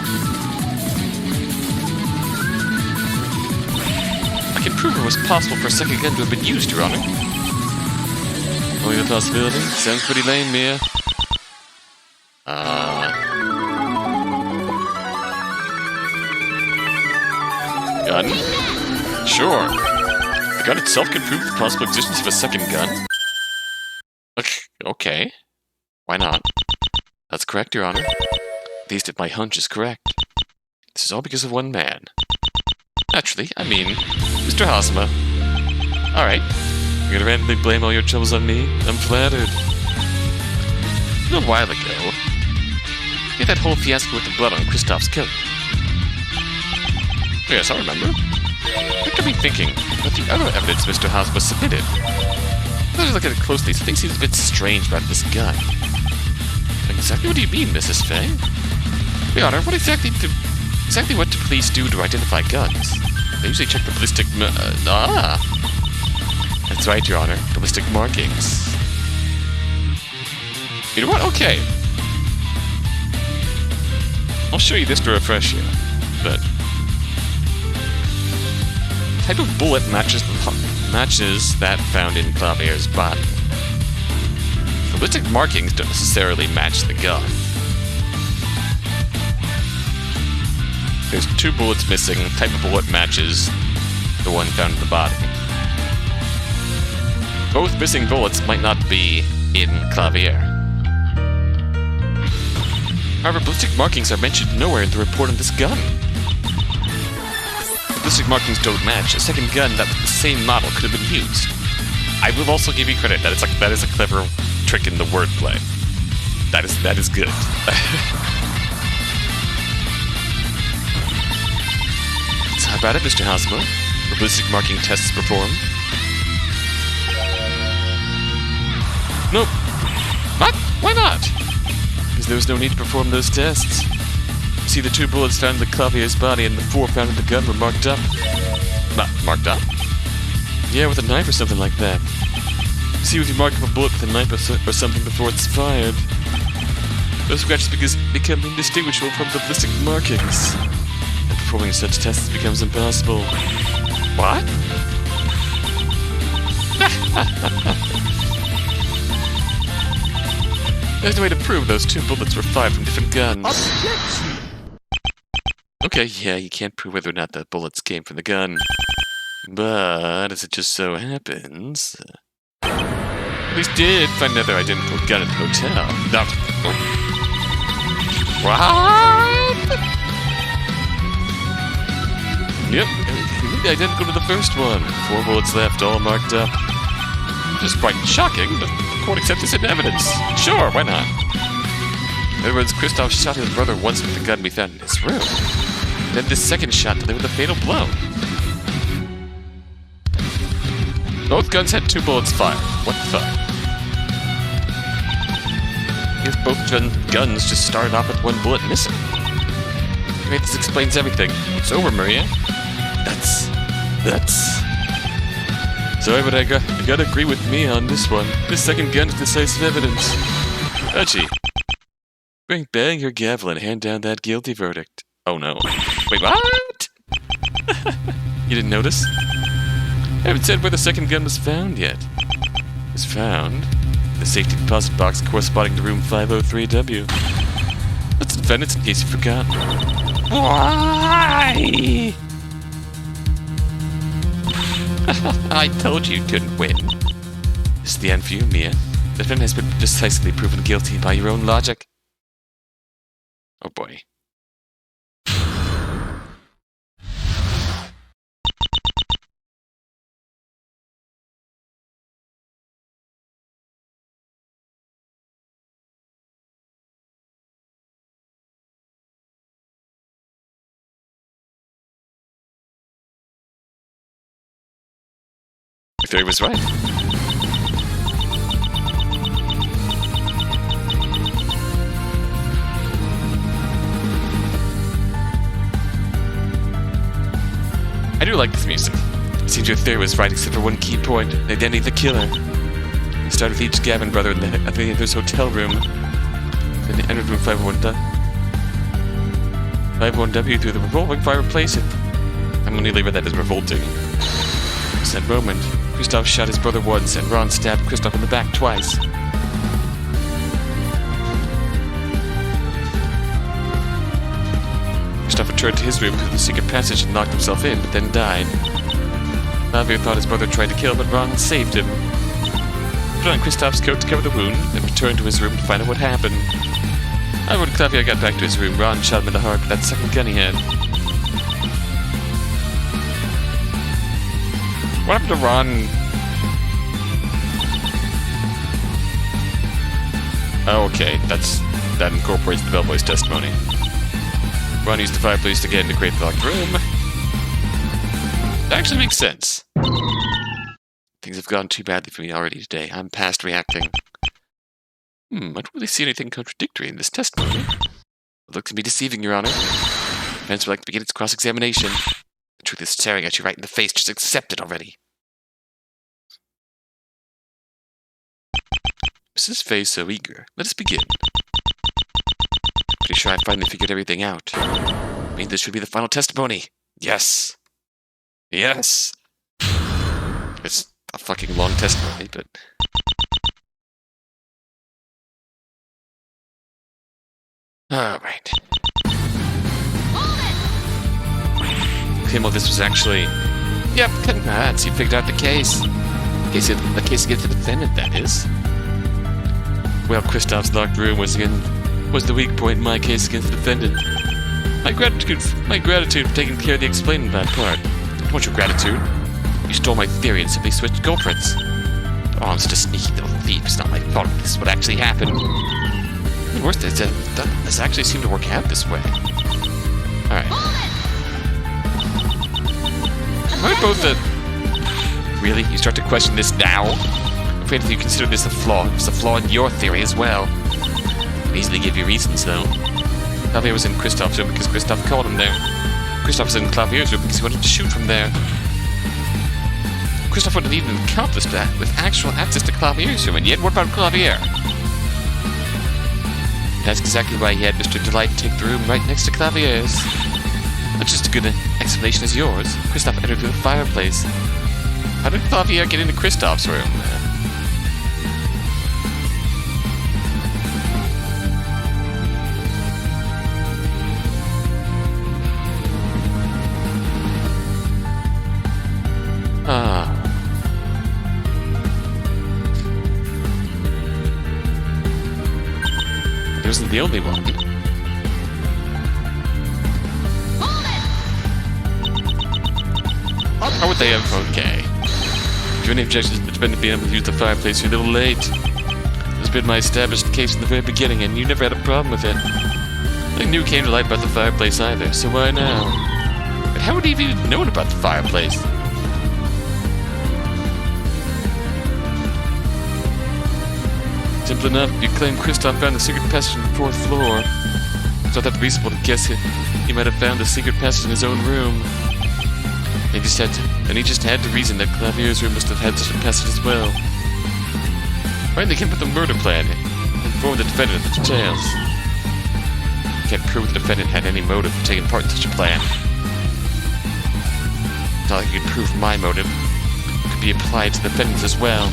I can prove it was possible for a second gun to have been used, Your Honor. Only the possibility? Sounds pretty lame, Mia. Gun? Sure. The gun itself can prove the possible existence of a second gun? Okay. Why not? That's correct, Your Honor. At least if my hunch is correct. This is all because of one man. Naturally, I mean, Mr. Hazama. Alright. You're gonna randomly blame all your troubles on me? I'm flattered. A little while ago, you had that whole fiasco with the blood on Kristoff's coat. Yes, I remember. That got me thinking about the other evidence Mr. Hazama submitted. Let us look at it closely. Something seems a bit strange about this gun. Exactly what do you mean, Mrs. Fay? Your Honor, what exactly what do police do to identify guns? They usually check the ballistic That's right, Your Honor. Ballistic markings. You know what? Okay. I'll show you this to refresh you. But type of bullet matches that found in Clavier's body. Ballistic markings don't necessarily match the gun. There's 2 bullets missing. The type of bullet matches the one found in the body. Both missing bullets might not be in Clavier. However, ballistic markings are mentioned nowhere in the report on this gun. Ballistic markings don't match. A second gun that with the same model could have been used. I will also give you credit that is a clever trick in the wordplay. That is good. So how about it, Mr. Hazama? Were ballistic marking tests performed? Nope. What? Why not? Because there was no need to perform those tests. See, the 2 bullets found in the Clavier's body and the 4 found in the gun were marked up. Not marked up? Yeah, with a knife or something like that. See, if you mark up a bullet with a knife or something before it's fired, those scratches become indistinguishable from the ballistic markings. And performing such tests becomes impossible. What? There's no way to prove those 2 bullets were fired from different guns. Okay, yeah, you can't prove whether or not the bullets came from the gun. But, as it just so happens... police did find another identical gun at the hotel. What? Yep, completely identical to the first one. 4 bullets left, all marked up. Just quite shocking, but the court accepts this in evidence. Sure, why not? In other words, Kristoff shot his brother once with the gun we found in his room. Then this second shot delivered the fatal blow. Both guns had 2 bullets fired. What the fuck? I guess both guns just started off with 1 bullet missing. Wait, this explains everything. It's over, Maria. That's... Sorry, but I gotta agree with me on this one. This second gun is decisive evidence. Archie, bang your gavel and hand down that guilty verdict. Oh no. Wait, what? You didn't notice? I haven't said where the second gun was found yet. It was found in the safety deposit box corresponding to room 503W. Let's defend it in case you forgot. Why? I told you couldn't win. This is the end for you, Mia. The defendant has been decisively proven guilty by your own logic. Oh boy. Your theory was right. I do like this music. It seems your theory was right except for one key point, the identity of the killer. You started with each Gavin brother at the other's hotel room. Then they entered room 51W through the revolving fireplace. I'm gonna leave it that as revolting. At that moment, Kristoff shot his brother once, and Ron stabbed Kristoff in the back twice. Kristoff returned to his room through the secret passage and locked himself in, but then died. Javier thought his brother tried to kill him, but Ron saved him. Put on Kristoff's coat to cover the wound, and returned to his room to find out what happened. When Javier got back to his room, Ron shot him in the heart with that second gun he had. What happened to Ron? Oh, okay, that incorporates the bellboy's testimony. Ron used the fireplace to get in to create the locked room. That actually makes sense. Things have gone too badly for me already today. I'm past reacting. I don't really see anything contradictory in this testimony. It looks to be deceiving, Your Honor. Defense would like to begin its cross-examination. The truth is staring at you right in the face. Just accept it already. Mrs. Faye so eager. Let us begin. Pretty sure I finally figured everything out. I mean, this should be the final testimony. Yes. Yes. It's a fucking long testimony, but... Alright. Okay, well, this was actually... Yep, congrats, you figured out the case. The case against the defendant, that is. Well, Kristoff's locked room was the weak point in my case against the defendant. My gratitude for taking care of the explaining that part. I don't want your gratitude. You stole my theory and simply switched culprits. Oh, I'm just a sneaky little thief. It's not my fault if this is what actually happened. The worst is that this actually seemed to work out this way. Alright. Am I both Really? You start to question this now? I'm afraid if you consider this a flaw, it's a flaw in your theory as well. I can easily give you reasons, though. Javier was in Kristoff's room because Kristoff called him there. Kristoff was in Clavier's room because he wanted to shoot from there. Kristoff would have even accomplished that with actual access to Clavier's room, and yet what about Clavier? That's exactly why he had Mr. Delight take the room right next to Clavier's. Not just as good an explanation as yours. Kristoff entered through the fireplace. How did Clavier get into Kristoff's room? It wasn't the only one. How would they have? Okay. If you have any objections to the defendant being able to use the fireplace, you're a little late. This has been my established case from the very beginning, and you never had a problem with it. Nothing new came to light about the fireplace either, so why now? But how would he have even known about the fireplace? Simple enough, you claim Kristoff found the secret passage on the 4th floor. It's not that reasonable to guess he might have found the secret passage in his own room. He just had to reason that Clavier's room must have had such a passage as well. Finally came up with a murder plan and informed the defendant of the details. Can't prove the defendant had any motive for taking part in such a plan. It's not like you could prove my motive could be applied to the defendants as well.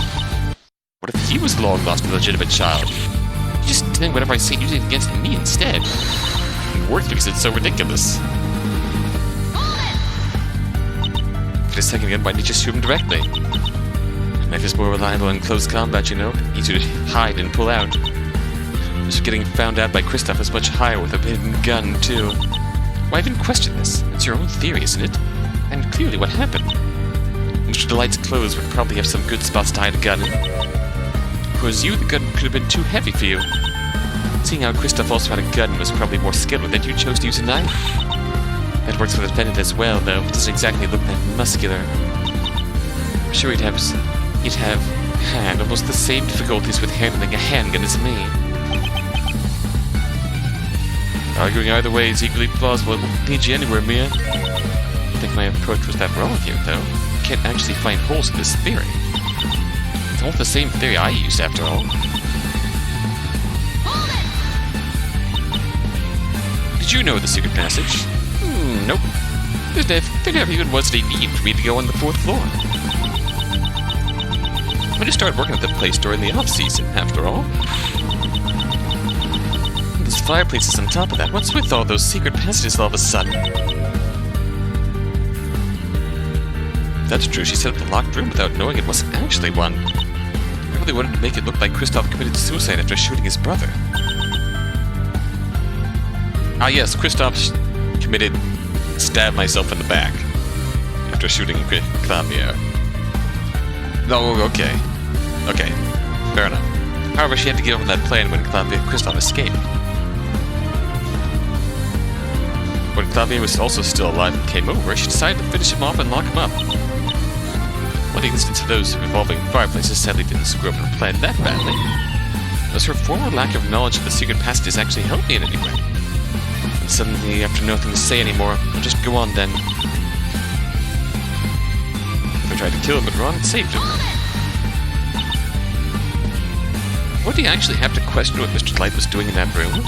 What if he was a long-lost illegitimate child? You just think whatever I say and use it against me instead. It worked because it's so ridiculous. For a second again, why didn't you just shoot him directly? A knife is more reliable in close combat, you know. Easier to hide and pull out. Just getting found out by Kristoff is much higher with a hidden gun, too. Why even question this? It's your own theory, isn't it? And clearly what happened. Mr. Delight's clothes would probably have some good spots to hide a gun in. If it was you, the gun could have been too heavy for you. Seeing how Kristoff also had a gun and was probably more skilled with it, you chose to use a knife. That works for the defendant as well, though. It doesn't exactly look that muscular. I'm sure he'd have had almost the same difficulties with handling a handgun as me. Arguing either way is equally plausible. It won't lead you anywhere, Mia. I think my approach was that wrong here, though. I can't actually find holes in this theory. It's all the same theory I used, after all. Did you know the secret passage? Nope. There never even was any need for me to go on the 4th floor. I just started working at the place during the off-season, after all. And this fireplace is on top of that. What's with all those secret passages all of a sudden? That's true, she set up the locked room without knowing it wasn't actually one. I really wanted to make it look like Kristoff committed suicide after shooting his brother. Ah yes, Kristoff stabbed myself in the back after shooting Clavier. Oh, okay. Okay, fair enough. However, she had to give up on that plan when Kristoff escaped. When Clavier was also still alive and came over, she decided to finish him off and lock him up. One instance of those revolving fireplaces sadly didn't screw up her plan that badly. Does her former lack of knowledge of the secret passages actually help me in any way? And suddenly, after nothing to say anymore, I'll just go on then. I tried to kill him, but Ron had saved him. What do you actually have to question what Mr. Delight was doing in that room?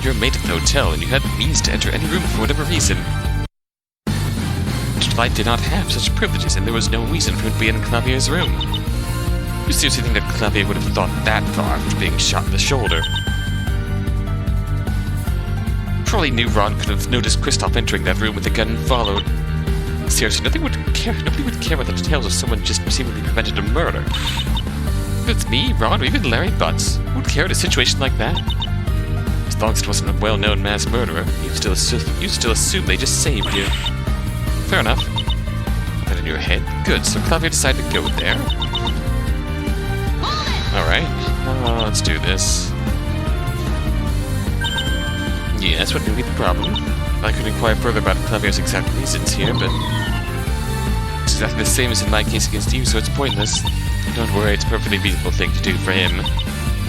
You're a maid at the hotel, and you had means to enter any room for whatever reason. Mr. Delight did not have such privileges, and there was no reason for him to be in Clavier's room. You seriously think that Clavier would have thought that far after being shot in the shoulder? Probably knew Ron could have noticed Kristoff entering that room with a gun and followed. Seriously, nobody would care about the details of someone just seemingly prevented a murder. If it's me, Ron, or even Larry Butts, who would care in a situation like that? As long as it wasn't a well-known mass murderer, you'd still assume they just saved you. Fair enough. That in your head? Good, so Clavier decided to go there. Alright, let's do this. Yeah, that's what may be the problem. I could inquire further about Clavier's exact reasons here, but it's exactly the same as in my case against you, so it's pointless. Don't worry, it's a perfectly reasonable thing to do for him.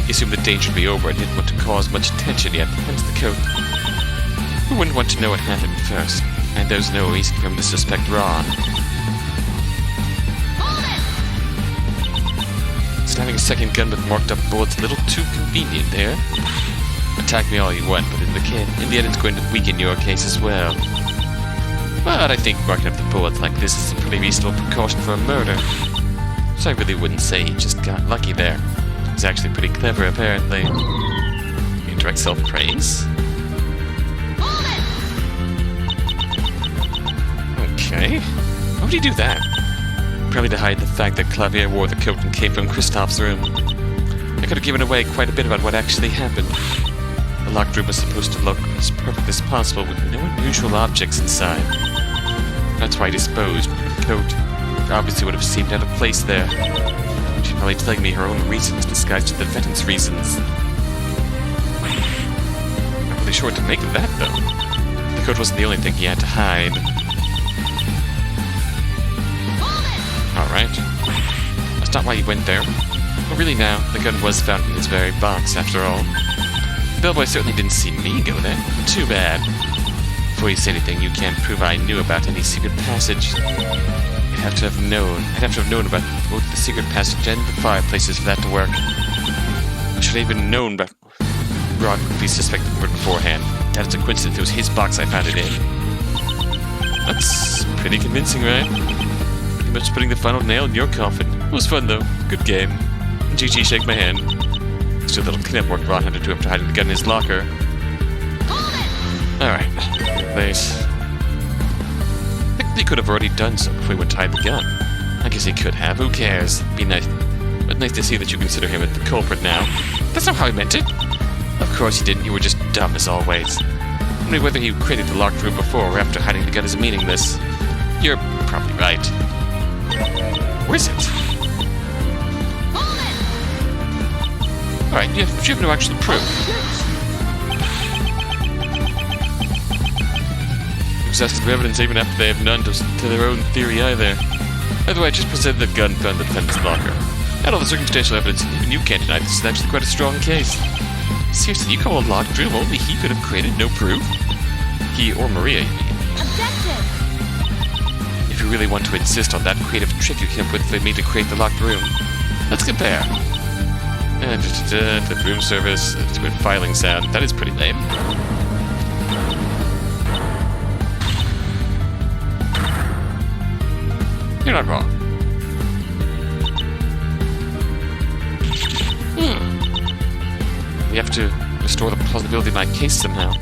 He assumed the danger would be over and didn't want to cause much attention yet, hence the coat. Who wouldn't want to know what happened first? And there's no reason for him to suspect Ron. Just having a second gun with marked up bullets a little too convenient there. Attack me all you want, but in the end it's going to weaken your case as well. But I think marking up the bullets like this is a pretty reasonable precaution for a murder. So I really wouldn't say he just got lucky there. He's actually pretty clever, apparently. Indirect self-praise? Okay. Why would he do that? Probably to hide the fact that Clavier wore the coat and came from Kristoff's room. I could have given away quite a bit about what actually happened. The locked room was supposed to look as perfect as possible with no unusual objects inside. That's why I disposed of the coat. It obviously would have seemed out of place there. She'd probably telling me her own reasons disguised as the defendant's reasons. I really sure what to make of that, though. The code wasn't the only thing he had to hide. Alright. That's not why he went there. But really now, the gun was found in his very box, after all. The bellboy certainly didn't see me go there. Too bad. Before you say anything, you can't prove I knew about any secret passage. I'd have to have known about both the secret passage and the fireplaces for that to work. I should have even known about Ron could be suspected of it beforehand. That is a coincidence. It was his box I found it in. That's pretty convincing, right? Pretty much putting the final nail in your coffin. It was fun, though. Good game. GG, shake my hand. Still a little cleanup work Ron had to do after hiding the gun in his locker. Alright. Nice. I think he could have already done so before he went to hide the gun. I guess he could have. Who cares? Be nice. But nice to see that you consider him as the culprit now. That's not how I meant it. Of course you didn't. You were just dumb as always. I mean, whether he created the locked room before or after hiding the gun is meaningless. You're probably right. Where is it? Alright, you have no actual proof. Possessed of evidence even after they have none to their own theory either. By the way, I just presented the gun found in the defendant's locker. And all the circumstantial evidence, even you can't deny this is actually quite a strong case. Seriously, you call a locked room only he could have created no proof? He or Maria, you mean? Objection! If you really want to insist on that creative trick you came up with for me to create the locked room, let's compare. The room service, it's weird filing sound. That is pretty lame. You're not wrong. We have to restore the plausibility of my case somehow.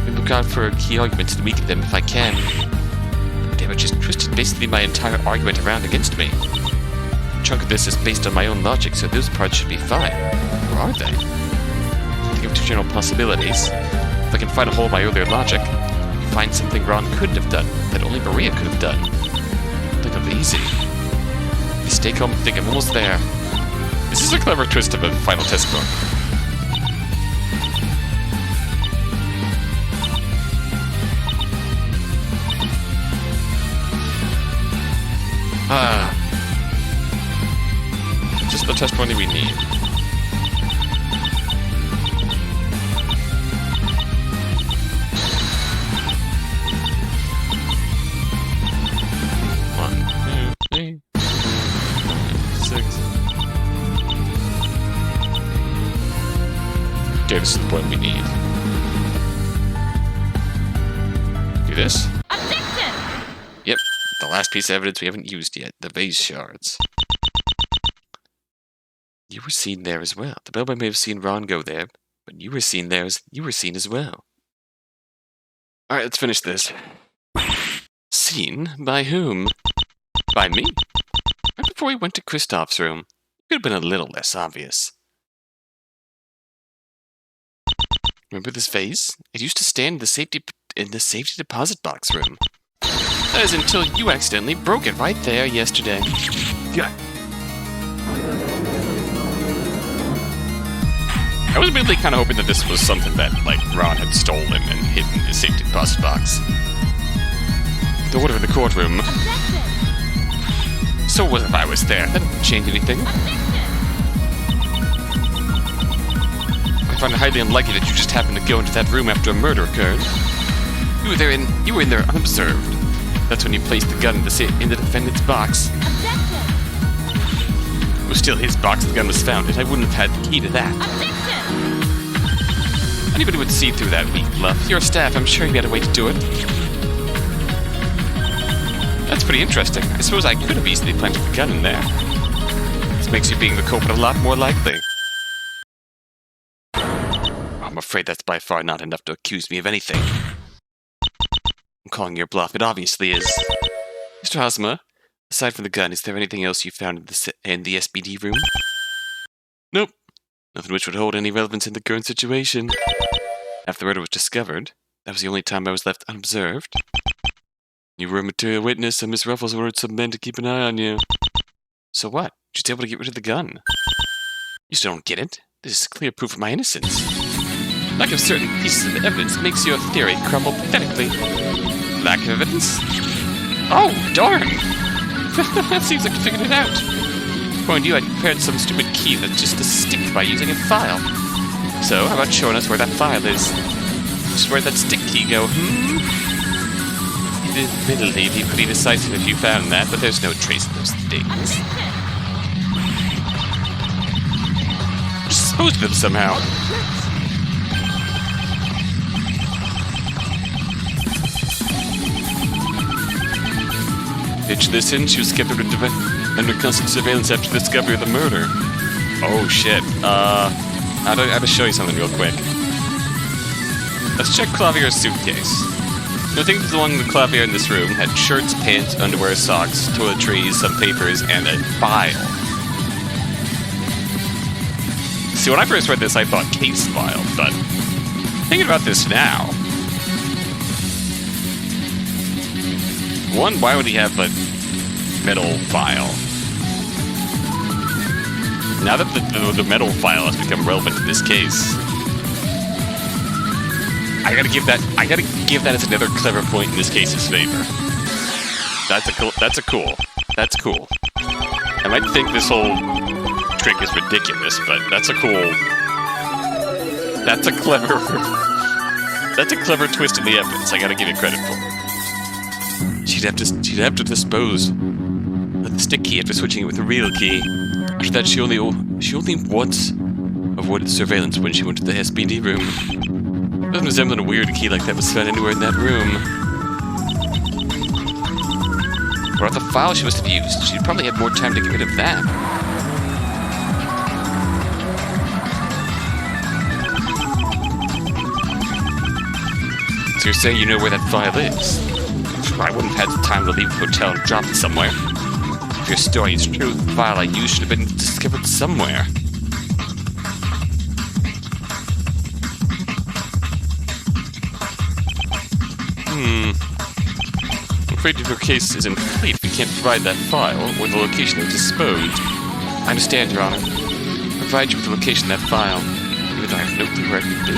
We look out for key arguments and weaken them if I can. Damn it, just twisted basically my entire argument around against me. A chunk of this is based on my own logic, so those parts should be fine. Or are they? Think of two general possibilities. If I can find a hole in my earlier logic, find something Ron couldn't have done, that only Maria could have done. Think of easy. If you stay calm and think I'm almost there. This is a clever twist of a final test book. Just the test money we need. One, two, three, 6. Okay, this is the point we need. Do this. Objection! Yep. The last piece of evidence we haven't used yet, the vase shards. You were seen there as well. The bellboy may have seen Ron go there, but you were seen there as well. Alright, let's finish this. Seen? By whom? By me. Right before we went to Kristoff's room. It could have been a little less obvious. Remember this vase? It used to stand in the safety deposit box room. That is until you accidentally broke it right there yesterday. Yeah. I was really kind of hoping that this was something that, like, Ron had stolen and hidden in his safety deposit box. The order in the courtroom. Objection. So what if I was there? That didn't change anything. Objection. I find it highly unlikely that you just happened to go into that room after a murder occurred. You were in there unobserved. That's when you placed the gun in the defendant's box. Objection. It was still his box the gun was found in. I wouldn't have had the key to that. Objection. Anybody would see through that weak bluff. You're a staff, I'm sure you had a way to do it. That's pretty interesting. I suppose I could have easily planted the gun in there. This makes you being the culprit a lot more likely. I'm afraid that's by far not enough to accuse me of anything. I'm calling your bluff. It obviously is. Mr. Hazama, aside from the gun, is there anything else you found in the SBD room? Nope. Nothing which would hold any relevance in the current situation. After the murder was discovered, that was the only time I was left unobserved. You were a material witness, and Miss Ruffles ordered some men to keep an eye on you. So what? She's able to get rid of the gun. You still don't get it? This is clear proof of my innocence. Lack of certain pieces of evidence makes your theory crumble pathetically. Lack of evidence? Oh, darn! That seems like you figured it out. According to you, I prepared some stupid key that's just a stick by using a file. So, how about showing us where that file is? Just where'd that stick key go, Admittedly, it'd be pretty decisive if you found that, but there's no trace of those things. Just dispose of them somehow. Pitch this in, she was kept under constant surveillance after the discovery of the murder. Oh shit, I have to show you something real quick. Let's check Clavier's suitcase. I think the one Clavier in this room had shirts, pants, underwear, socks, toiletries, some papers, and a file. See, when I first read this, I thought case file, but thinking about this now. One, why would he have a metal file? Now that the metal file has become relevant to this case, I gotta give that as another clever point in this case's favor. That's cool. I might think this whole trick is ridiculous, but that's a clever twist in the evidence. I gotta give you credit for. She'd have to dispose of the stick key after switching it with the real key. After that, she only once avoided surveillance when she went to the SPD room. Doesn't resemble a weird key like that was found anywhere in that room. What about the file she must have used? She'd probably have more time to get rid of that. So you're saying you know where that file is? I wouldn't have had the time to leave the hotel and drop it somewhere. If your story is true, the file I used should have been discovered somewhere. I'm afraid your case is incomplete if you can't provide that file or the location it was disposed. I understand, Your Honor. I'll provide you with the location of that file, even though I have no clue where it could be.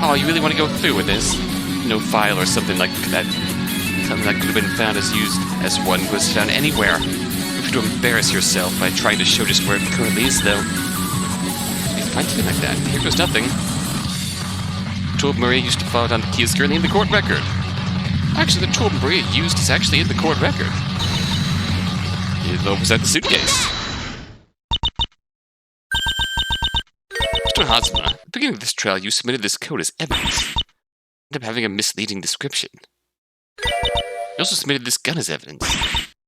Oh, you really want to go through with this? No file or something like that. Something that could have been found as used as one was found anywhere. You have to embarrass yourself by trying to show just where it currently is, though. If I do like that, here goes nothing. 12 Maria used to file down the key is currently in the court record. Actually, the 12 Maria used is actually in the court record. It was at the suitcase. Mr. Hazama, at the beginning of this trial, you submitted this code as evidence. Ended up having a misleading description. You also submitted this gun as evidence.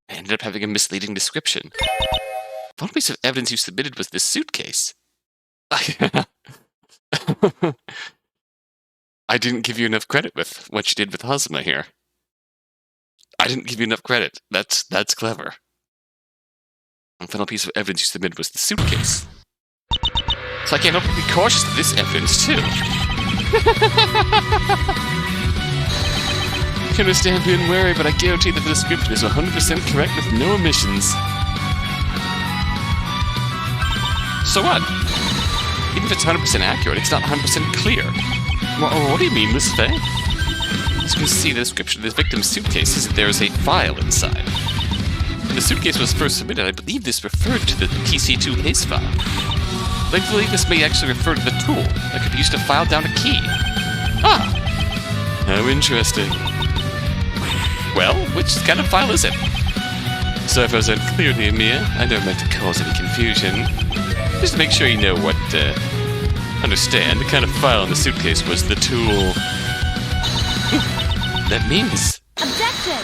I ended up having a misleading description. The one piece of evidence you submitted was this suitcase. I didn't give you enough credit with what you did with Hazama here. I didn't give you enough credit. That's clever. The final piece of evidence you submitted was the suitcase. So I can't help but be cautious of this evidence, too. I can understand being wary, but I guarantee that the description is 100% correct with no omissions. So what? Even if it's 100% accurate, it's not 100% clear. What do you mean, Miss Faye? As you can see, the description of the victim's suitcase is that there is a file inside. When the suitcase was first submitted, I believe this referred to the PC2 case file. Thankfully, this may actually refer to the tool that could be used to file down a key. Ah! How interesting. Well, which kind of file is it? So if I was unclear to you, Mia, I never meant to cause any confusion. Just to make sure you know what, understand, the kind of file in the suitcase was the tool. That means... Objection!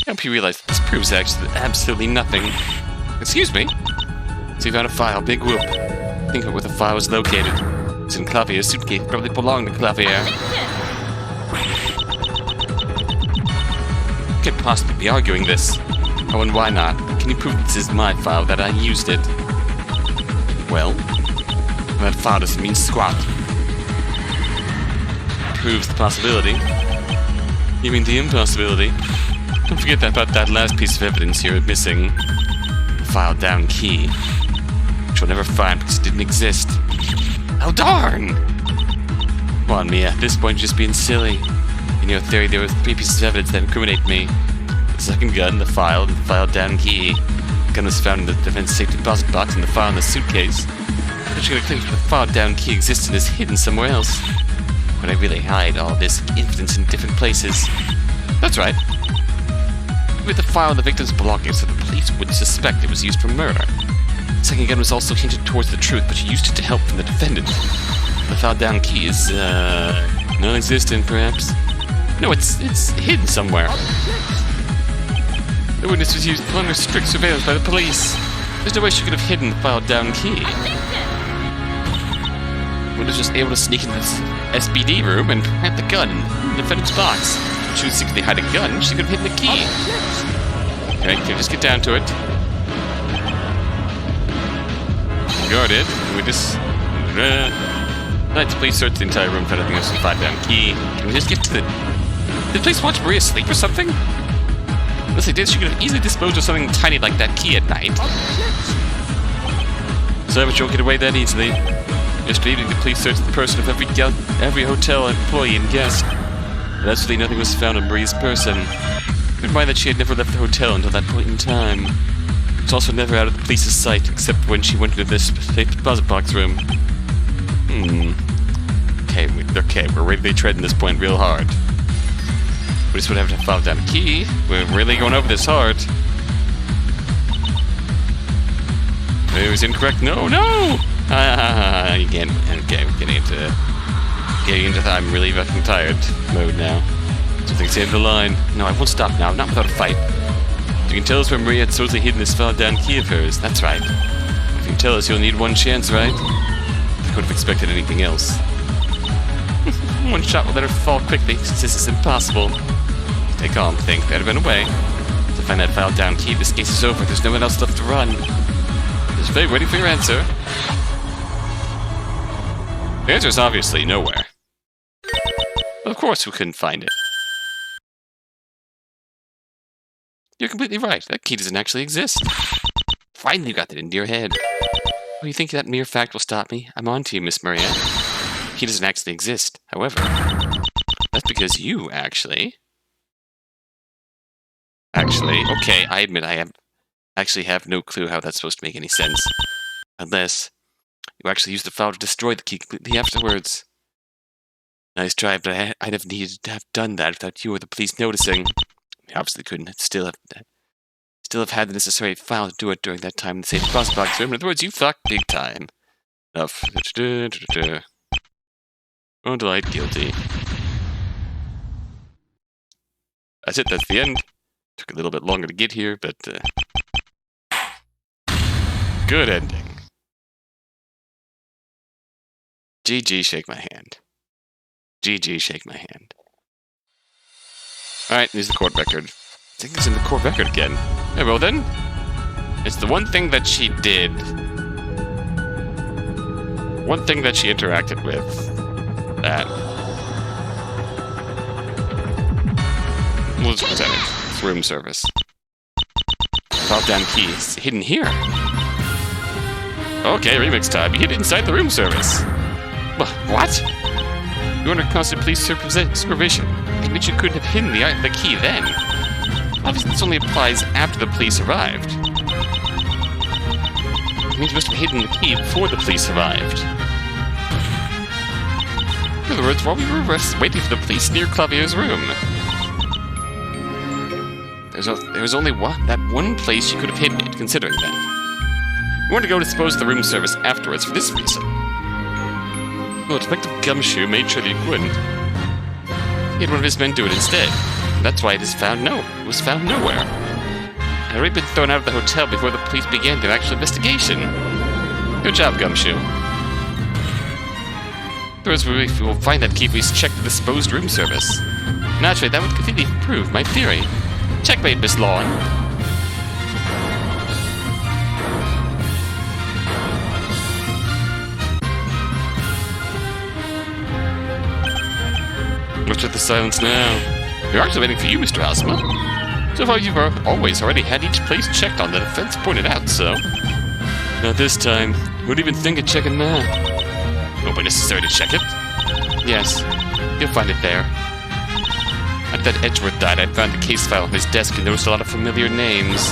I hope you realize this proves actually absolutely nothing. Excuse me? So you found a file, big whoop. Think of where the file was located. It's in Clavier's suitcase, probably belonged to Clavier. You can't possibly be arguing this. Oh, and why not? Can you prove this is my file, that I used it? Well, that file doesn't mean squat. Proves the possibility. You mean the impossibility? Don't forget about that last piece of evidence here missing. The file down key. Which we'll never find because it didn't exist. Well, darn! Come on, Mia. At this point, you're just being silly. In your theory, there were 3 pieces of evidence that incriminate me. The second gun, the file, and the file-down key. The gun was found in the defense safety deposit box, and the file in the suitcase. I'm just gonna claim that the file-down key exists and is hidden somewhere else. But I really hide all this evidence in different places. That's right. With the file and the victim's belongings, so the police wouldn't suspect it was used for murder. The second gun was also hinted towards the truth, but she used it to help from the defendant. The file-down key is, non-existent, perhaps? No, it's hidden somewhere. The witness was used under strict surveillance by the police. There's no way she could have hidden the file-down key. The witness was able to sneak into this SBD room and plant the gun in the defendant's box. If she was secretly hiding a gun, she could have hidden the key. Okay, just get down to it. Guarded. Witness. Let's please search the entire room for anything else to find down key. Can we just get to the... Did the police watch Maria sleep or something? Unless they did, she could have easily disposed of something tiny like that key at night. Savage won't get away that easily. Yesterday evening, the police searched the person of every hotel employee and guest. But absolutely nothing was found on Maria's person. Keep in mind that she had never left the hotel until that point in time. She was also never out of the police's sight, except when she went into this safe deposit box room. Okay, we're really treading this point real hard. We just would have to file down a key. We're really going over this hard. It was incorrect. No! Again. Okay, we're getting into I'm really fucking tired mode now. Something saved the line. No, I won't stop now. Not without a fight. You can tell us where Maria had supposedly hidden this file-down key of hers. That's right. If you can tell us, you'll need one chance, right? I could have expected anything else. One shot will let her fall quickly, since this is impossible. Stay calm, think. That'd have been a way. To find that file-down key, this case is over. There's no one else left to run. Just stay waiting for your answer. The answer is obviously nowhere. Of course we couldn't find it. You're completely right. That key doesn't actually exist. Finally you got that into your head. Oh, you think that mere fact will stop me? I'm on to you, Miss Maria. The key doesn't actually exist. However, that's because you actually, okay, I admit I actually have no clue how that's supposed to make any sense. Unless you actually used the file to destroy the key completely afterwards. Nice try, but I'd have needed to have done that without you or the police noticing. I obviously couldn't still have had the necessary file to do it during that time in the safe deposit box room. In other words, you fucked big time. Enough. Oh, delight, guilty. That's it, that's the end. Took a little bit longer to get here, but good ending. GG, shake my hand. GG, shake my hand. Alright, here's the court record. I think it's in the court record again. Yeah, well then. It's the one thing that she did. One thing that she interacted with. That. We'll just present it. It's room service. Top-down keys. Hidden here. Okay, remix time. You hid inside the room service. What? You're under constant police supervision. It means you couldn't have hidden the key then. Obviously, this only applies after the police arrived. It means you must have hidden the key before the police arrived. In other words, while we were waiting for the police near Clavier's room. There was only that one place you could have hidden it, considering that. We wanted to go dispose of the room service afterwards for this reason. Well, Detective Gumshoe made sure that he wouldn't. He had one of his men do it instead. And that's why it was found nowhere. It had already been thrown out of the hotel before the police began their actual investigation. Good job, Gumshoe. We will find that key if we check the disposed room service. Naturally, that would completely prove my theory. Checkmate, Miss Lawn. What's with the silence now? We're actually waiting for you, Mr. Hazama. So far, you've already had each place checked on the defense pointed out, so... Not this time. Wouldn't even think of checking that. Won't be necessary to check it. Yes, you'll find it there. After that Edgeworth died, I found the case file on his desk and noticed a lot of familiar names.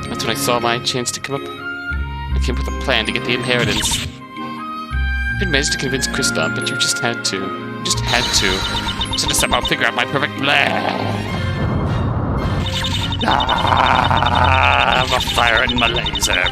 That's when I saw my chance to come up. I came up with a plan to get the inheritance. I didn't manage to convince Kristoff, but you just had to. You just had to. So to somehow figure out my perfect plan. I'm firing my laser.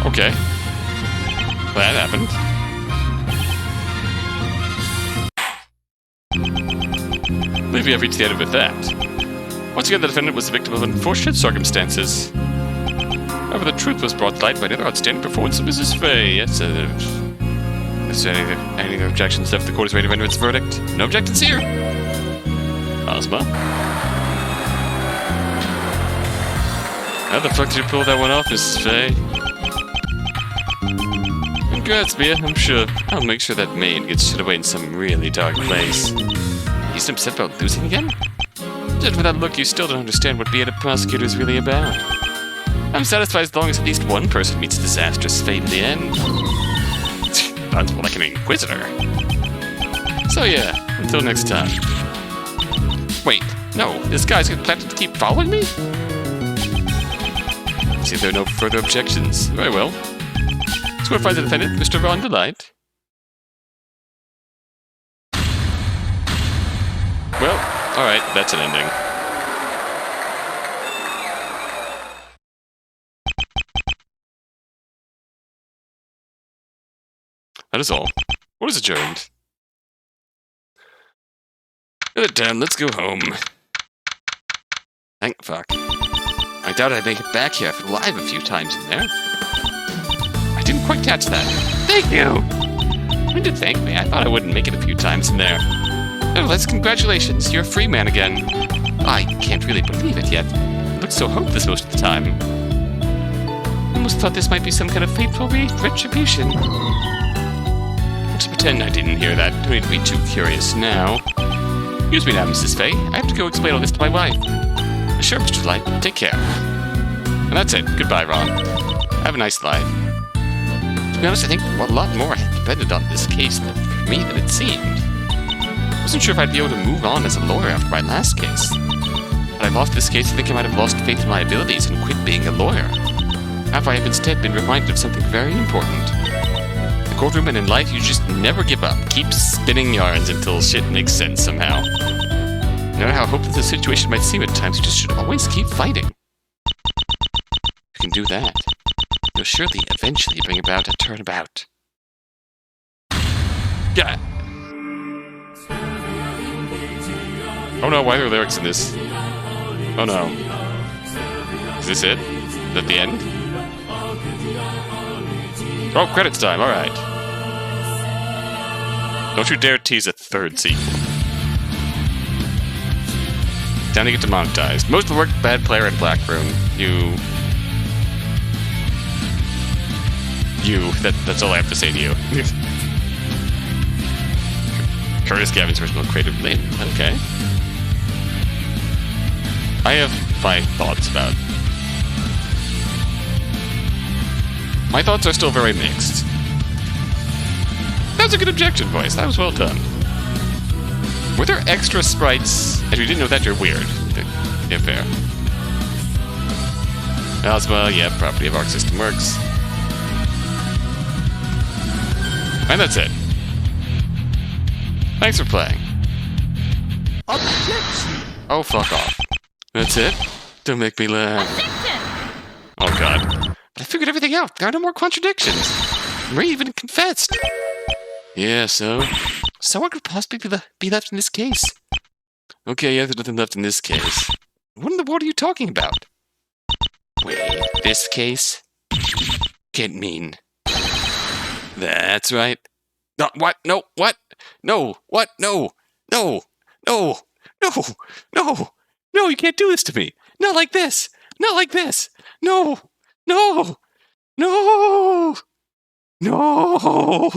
Okay. That happened. Maybe I've reached the end with that. Once again, the defendant was the victim of unfortunate circumstances. However, the truth was brought to light by another outstanding performance of Mrs. Fay. Yes, is there any objections left? The court is ready to render its verdict. No objections here. Hazama. How the fuck did you pull that one off, Mrs. Fay? Congrats, Mia, I'm sure. I'll make sure that maid gets shut away in some really dark place. He's upset about losing again? Judging from that look, you still don't understand what being a prosecutor is really about. I'm satisfied as long as at least one person meets disastrous fate in the end. Sounds more like an inquisitor. So yeah, until next time. Wait, no, this guy's planning to keep following me? See if there are no further objections. Very well. Swear by the defendant, Mr. Von Delight. Well, alright, that's an ending. That is all. What is adjourned? Get it done, let's go home. Thank fuck. I doubt I'd make it back here. I've been live a few times in there. I didn't quite catch that. Thank you! When did thank me? I thought I wouldn't make it a few times in there. Nevertheless, congratulations, you're a free man again. I can't really believe it yet. I looked so hopeless most of the time. I almost thought this might be some kind of fateful retribution. Let's pretend I didn't hear that. Don't need to be too curious now. Excuse me now, Mrs. Fay. I have to go explain all this to my wife. Sure, Mr. Light. Take care. And that's it. Goodbye, Ron. Have a nice life. To be honest, I think a lot more had depended on this case for me than it seemed. I wasn't sure if I'd be able to move on as a lawyer after my last case. Had I lost this case, I think I might have lost faith in my abilities and quit being a lawyer. However, I have instead been reminded of something very important. In the courtroom and in life, you just never give up. Keep spinning yarns until shit makes sense somehow. No matter how hopeless the situation might seem at times, you just should always keep fighting. If you can do that, you'll surely eventually bring about a turnabout. Yeah. Oh no, why are there lyrics in this? Oh no. Is this it? Is that the end? Oh, credits time, alright. Don't you dare tease a third sequel. Time to get demonetized. Most of the work, bad player in Black Room. That's all I have to say to you. Curtis Gavin's original creative name. Okay. I have my thoughts about... My thoughts are still very mixed. That was a good objection voice. That was well done. Were there extra sprites? If you didn't know that, you're weird. Yeah, fair. Hazama, yeah, property of Arc System Works. And that's it. Thanks for playing. Objection! Oh, fuck off. That's it? Don't make me laugh. Objection! Oh, God. But I figured everything out. There are no more contradictions. Marie even confessed. Yeah, so what could possibly be left in this case? Okay, yeah, there's nothing left in this case. What in the world are you talking about? Wait, this case? Can't mean... That's right. No, what? No, what? No, what? No, no, no, no, no, no, you can't do this to me. Not like this. Not like this. No, no, no. No!